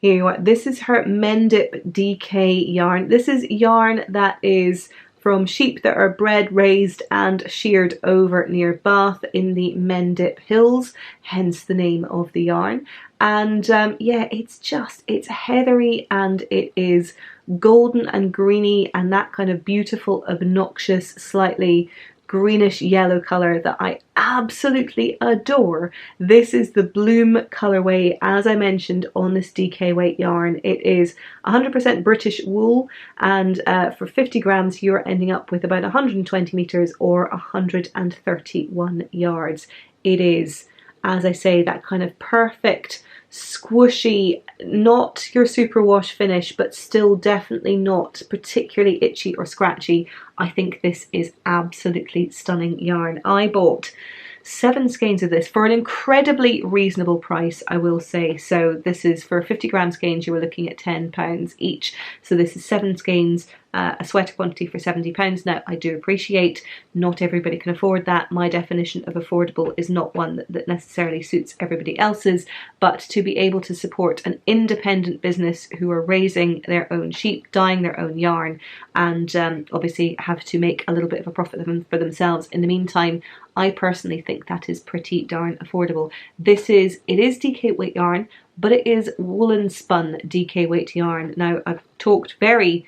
Here you are. This is her Mendip DK yarn. This is yarn that is from sheep that are bred, raised and sheared over near Bath in the Mendip Hills, hence the name of the yarn. And yeah, it's heathery and it is golden and greeny and that kind of beautiful, obnoxious, slightly greenish yellow colour that I absolutely adore. This is the Bloom colourway, as I mentioned, on this DK weight yarn. It is 100% British wool, and for 50 grams you're ending up with about 120 metres or 131 yards. It is, as I say, that kind of perfect squishy, not your superwash finish, but still definitely not particularly itchy or scratchy. I think this is absolutely stunning yarn. I bought 7 skeins of this for an incredibly reasonable price, I will say. So this is for 50 gram skeins, you were looking at £10 each. So this is 7 skeins, a sweater quantity for £70. Now, I do appreciate not everybody can afford that. My definition of affordable is not one that necessarily suits everybody else's, but to be able to support an independent business who are raising their own sheep, dyeing their own yarn, and obviously have to make a little bit of a profit for themselves in the meantime, I personally think that is pretty darn affordable. It is DK weight yarn, but it is woolen spun DK weight yarn. Now, I've talked very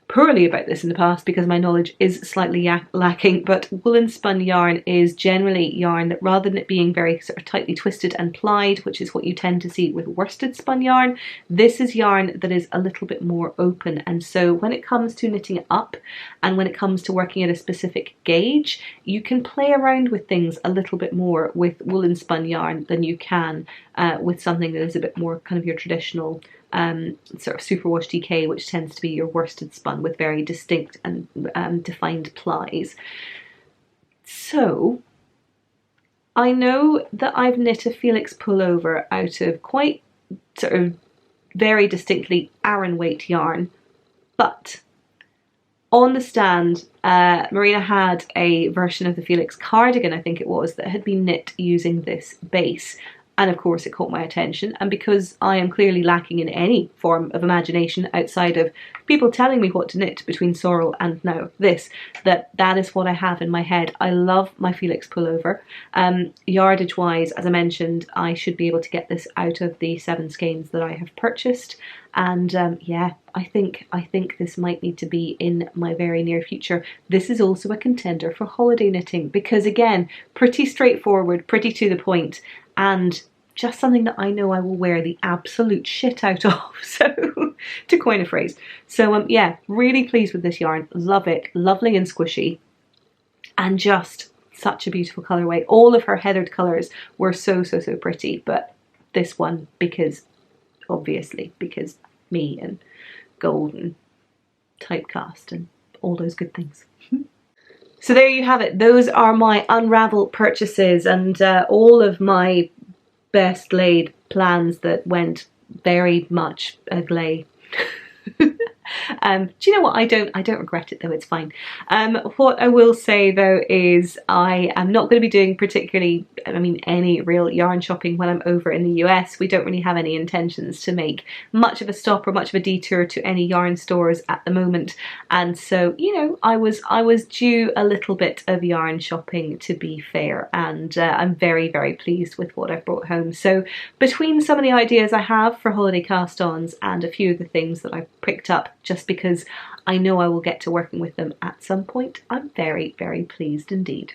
poorly about this in the past because my knowledge is slightly lacking, but woolen spun yarn is generally yarn that, rather than it being very sort of tightly twisted and plied, which is what you tend to see with worsted spun yarn, this is yarn that is a little bit more open. And so when it comes to knitting it up and when it comes to working at a specific gauge, you can play around with things a little bit more with woolen spun yarn than you can with something that is a bit more kind of your traditional sort of superwash DK, which tends to be your worsted spun with very distinct and defined plies. So I know that I've knit a Felix pullover out of quite sort of very distinctly Aran weight yarn, but on the stand, Marina had a version of the Felix cardigan, I think it was, that had been knit using this base. And of course it caught my attention, and because I am clearly lacking in any form of imagination outside of people telling me what to knit between Sorrel and now this, that is what I have in my head. I love my Felix pullover. Yardage wise, as I mentioned, I should be able to get this out of the 7 skeins that I have purchased. and yeah, I think this might need to be in my very near future. This is also a contender for holiday knitting because, again, pretty straightforward, pretty to the point, and just something that I know I will wear the absolute shit out of, so to coin a phrase. So yeah, really pleased with this yarn, love it, lovely and squishy, and just such a beautiful colourway. All of her heathered colours were so pretty, but this one, because obviously, because me and gold and typecast and all those good things. So there you have it. Those are my Unravel purchases and all of my best laid plans that went very much agley. Do you know what? I don't regret it though, it's fine. What I will say though is I am not going to be doing particularly, any real yarn shopping when I'm over in the US. We don't really have any intentions to make much of a stop or much of a detour to any yarn stores at the moment, and so, you know, I was due a little bit of yarn shopping, to be fair, and I'm very pleased with what I've brought home. So between some of the ideas I have for holiday cast-ons and a few of the things that I've picked up just because I know I will get to working with them at some point, I'm very pleased indeed.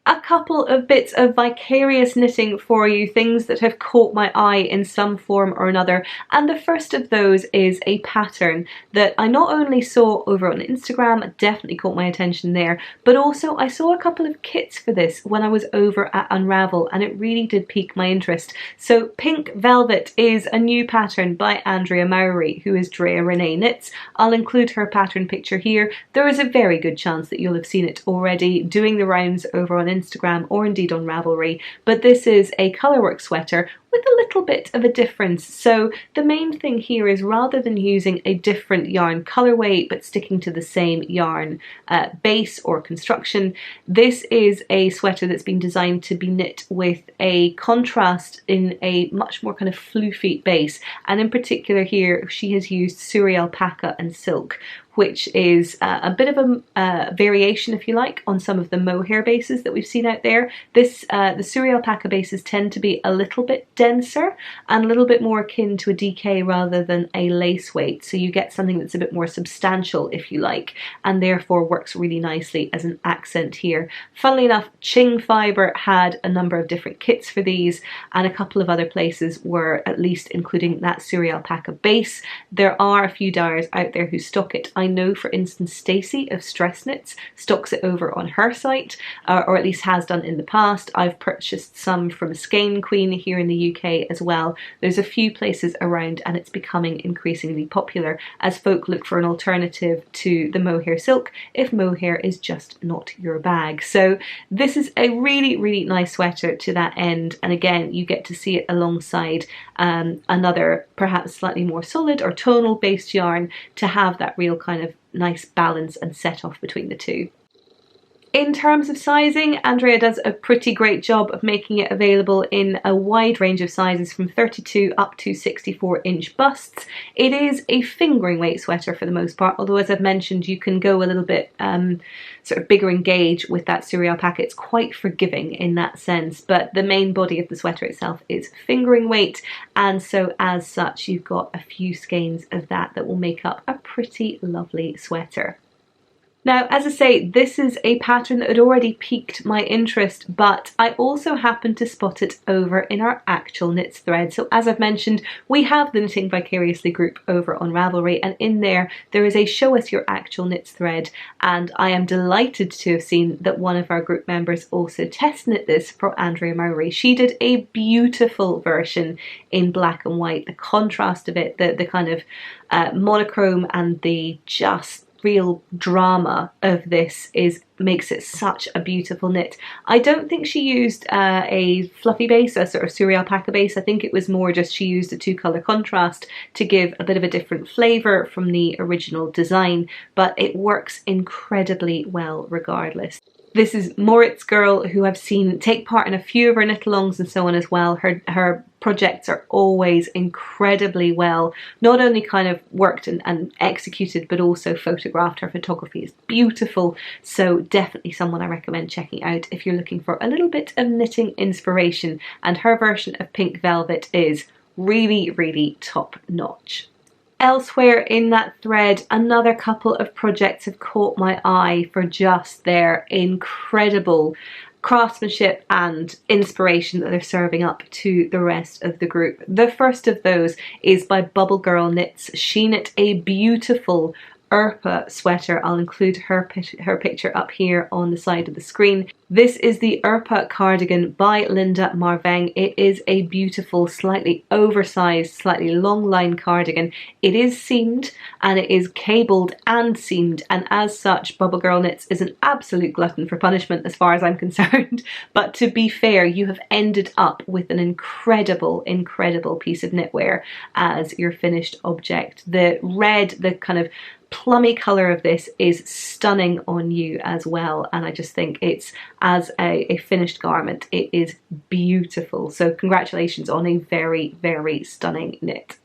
A couple of bits of vicarious knitting for you, things that have caught my eye in some form or another, and the first of those is a pattern that I not only saw over on Instagram, definitely caught my attention there, but also I saw a couple of kits for this when I was over at Unravel, and it really did pique my interest. So Pink Velvet is a new pattern by Andrea Mowry, who is Drea Renee Knits. I'll include her pattern picture here. There is a very good chance that you'll have seen it already doing the rounds over on Instagram or indeed on Ravelry, but this is a colourwork sweater with a little bit of a difference. So the main thing here is, rather than using a different yarn colourway but sticking to the same yarn base or construction, this is a sweater that's been designed to be knit with a contrast in a much more kind of floofy base, and in particular here she has used Suri alpaca and silk, which is a bit of a variation, if you like, on some of the mohair bases that we've seen out there. This the Suri alpaca bases tend to be a little bit denser and a little bit more akin to a DK rather than a lace weight, so you get something that's a bit more substantial, if you like, and therefore works really nicely as an accent here. Funnily enough, Ching Fibre had a number of different kits for these, and a couple of other places were at least including that Suri alpaca base. There are a few dyers out there who stock it. I know, for instance, Stacey of Stress Knits stocks it over on her site, or at least has done in the past. I've purchased some from Skein Queen here in the UK as well. There's a few places around, and it's becoming increasingly popular as folk look for an alternative to the mohair silk if mohair is just not your bag. So this is a really nice sweater to that end, and again you get to see it alongside another perhaps slightly more solid or tonal based yarn to have that real kind of nice balance and set off between the two. In terms of sizing, Andrea does a pretty great job of making it available in a wide range of sizes from 32 up to 64-inch busts. It is a fingering weight sweater for the most part, although as I've mentioned you can go a little bit sort of bigger in gauge with that Suri alpaca. It's quite forgiving in that sense, but the main body of the sweater itself is fingering weight, and so as such you've got a few skeins of that will make up a pretty lovely sweater. Now, as I say, this is a pattern that had already piqued my interest, but I also happened to spot it over in our actual knits thread. So as I've mentioned, we have the Knitting Vicariously group over on Ravelry, and in there is a show us your actual knits thread, and I am delighted to have seen that one of our group members also test knit this for Andrea Mowry. She did a beautiful version in black and white. The contrast of it, the kind of monochrome and the just real drama of this makes it such a beautiful knit. I don't think she used a fluffy base, a sort of Suri alpaca base. I think it was more just she used a two-colour contrast to give a bit of a different flavour from the original design, but it works incredibly well regardless. This is Moritz Girl, who I've seen take part in a few of her knit-alongs and so on as well. Her projects are always incredibly well, not only kind of worked and executed, but also photographed. Her photography is beautiful, so definitely someone I recommend checking out if you're looking for a little bit of knitting inspiration, and her version of Pink Velvet is really top notch. Elsewhere in that thread, another couple of projects have caught my eye for just their incredible craftsmanship and inspiration that they're serving up to the rest of the group. The first of those is by Bubble Girl Knits. She knit a beautiful Urpa sweater. I'll include her picture up here on the side of the screen. This is the Urpa cardigan by Linda Marveng. It is a beautiful, slightly oversized, slightly long line cardigan. It is seamed and it is cabled and seamed, and as such Bubble Girl Knits is an absolute glutton for punishment as far as I'm concerned. But to be fair, you have ended up with an incredible, incredible piece of knitwear as your finished object. The red, the kind of plummy colour of this is stunning on you as well, and I just think it's, as a finished garment, it is beautiful. So congratulations on a very, very stunning knit.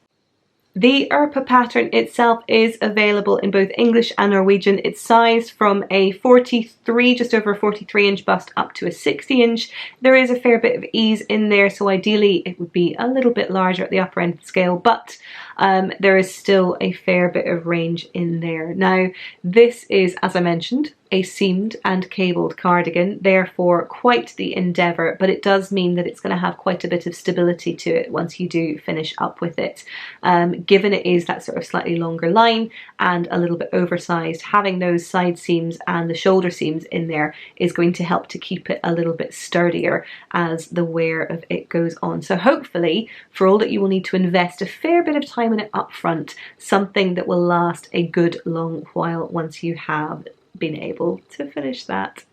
The Urpa pattern itself is available in both English and Norwegian. It's sized from a 43, just over a 43 inch bust up to a 60 inch. There is a fair bit of ease in there, so ideally it would be a little bit larger at the upper end of the scale, but there is still a fair bit of range in there. Now, this is, as I mentioned, a seamed and cabled cardigan, therefore quite the endeavour, but it does mean that it's going to have quite a bit of stability to it once you do finish up with it. Given it is that sort of slightly longer line and a little bit oversized, having those side seams and the shoulder seams in there is going to help to keep it a little bit sturdier as the wear of it goes on. So hopefully, for all that you will need to invest a fair bit of time in it up front, something that will last a good long while once you have been able to finish that.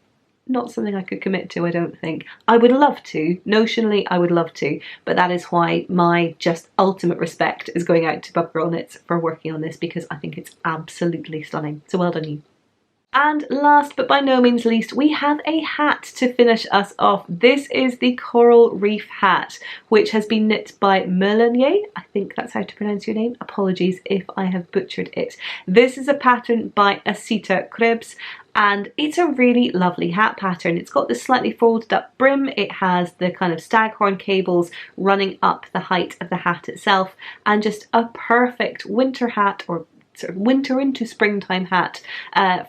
Not something I could commit to, I don't think. I would love to, notionally I would love to, but that is why my just ultimate respect is going out to Bubble Girl Knits for working on this, because I think it's absolutely stunning. So well done you. And last but by no means least, we have a hat to finish us off. This is the Coral Reef hat, which has been knit by Melanie. I think that's how to pronounce your name. Apologies if I have butchered it. This is a pattern by Asita Krebs, and it's a really lovely hat pattern. It's got this slightly folded up brim. It has the kind of staghorn cables running up the height of the hat itself, and just a perfect winter hat, or sort of winter into springtime hat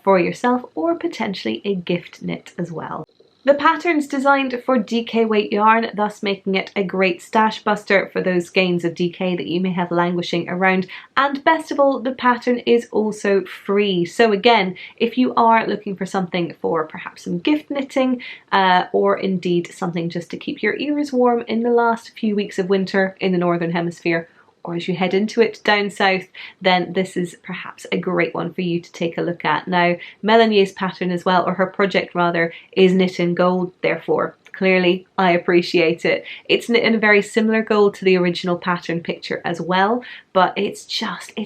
for yourself, or potentially a gift knit as well. The pattern's designed for DK weight yarn, thus making it a great stash buster for those skeins of DK that you may have languishing around. And best of all, the pattern is also free. So again, if you are looking for something for perhaps some gift knitting, or indeed something just to keep your ears warm in the last few weeks of winter in the Northern Hemisphere, or as you head into it down south, then this is perhaps a great one for you to take a look at. Now, Melanie's pattern as well, or her project rather, is knit in gold, therefore clearly I appreciate it. It's knit in a very similar gold to the original pattern picture as well, but it's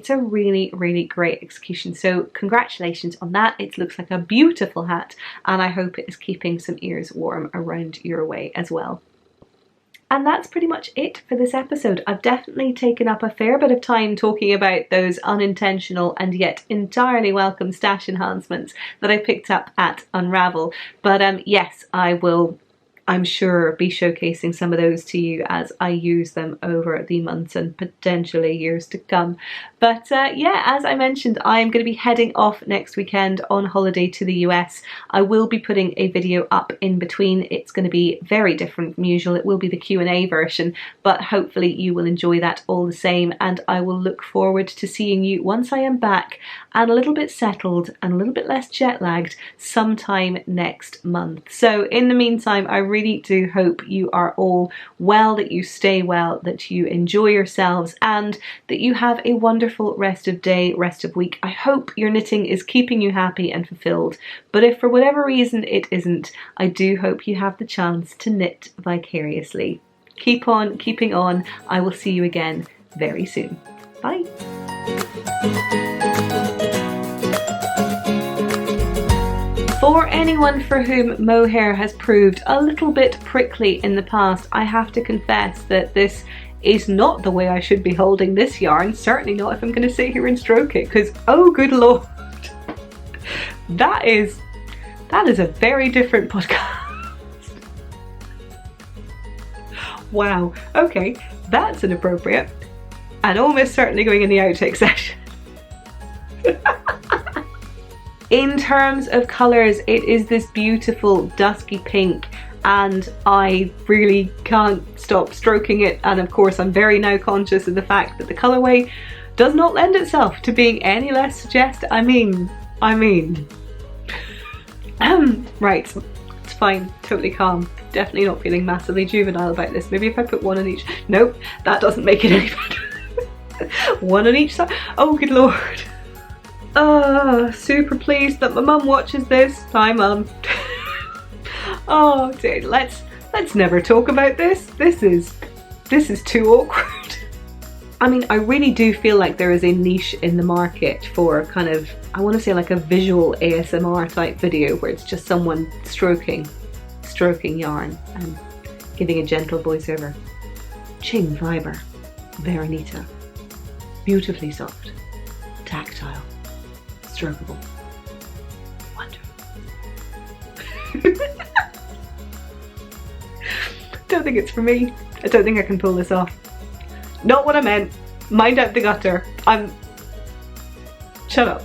a really, really great execution. So congratulations on that. It looks like a beautiful hat, and I hope it is keeping some ears warm around your way as well. And that's pretty much it for this episode. I've definitely taken up a fair bit of time talking about those unintentional and yet entirely welcome stash enhancements that I picked up at Unravel. But yes, I will, I'm sure, be showcasing some of those to you as I use them over the months and potentially years to come. But yeah, as I mentioned, I'm going to be heading off next weekend on holiday to the US. I will be putting a video up in between. It's going to be very different from usual. It will be the Q&A version, but hopefully you will enjoy that all the same, and I will look forward to seeing you once I am back and a little bit settled and a little bit less jet lagged sometime next month. So in the meantime, I really do hope you are all well, that you stay well, that you enjoy yourselves, and that you have a wonderful rest of day, rest of week. I hope your knitting is keeping you happy and fulfilled, but if for whatever reason it isn't, I do hope you have the chance to knit vicariously. Keep on keeping on. I will see you again very soon. Bye. For anyone for whom mohair has proved a little bit prickly in the past, I have to confess that this is not the way I should be holding this yarn. Certainly not if I'm going to sit here and stroke it, because oh good lord, that is a very different podcast. Wow, okay, that's inappropriate. and almost certainly going in the outtake section. In terms of colours, it is this beautiful dusky pink, and I really can't stop stroking it, and of course I'm very now conscious of the fact that the colourway does not lend itself to being any less suggestive. I mean, right, it's fine, totally calm, definitely not feeling massively juvenile about this. Maybe if I put one on each, nope, that doesn't make it any better. One on each side, oh good lord. Oh, super pleased that my mum watches this. Hi mum. Oh dear, let's never talk about this. This is too awkward. I mean, I really do feel like there is a niche in the market for kind of, I want to say like a visual ASMR type video where it's just someone stroking yarn and giving a gentle voiceover. Ching fibre, Veronita, beautifully soft, tactile, strokeable, wonderful. Don't think it's for me. I don't think I can pull this off. Not what I meant. Mind out the gutter. Shut up.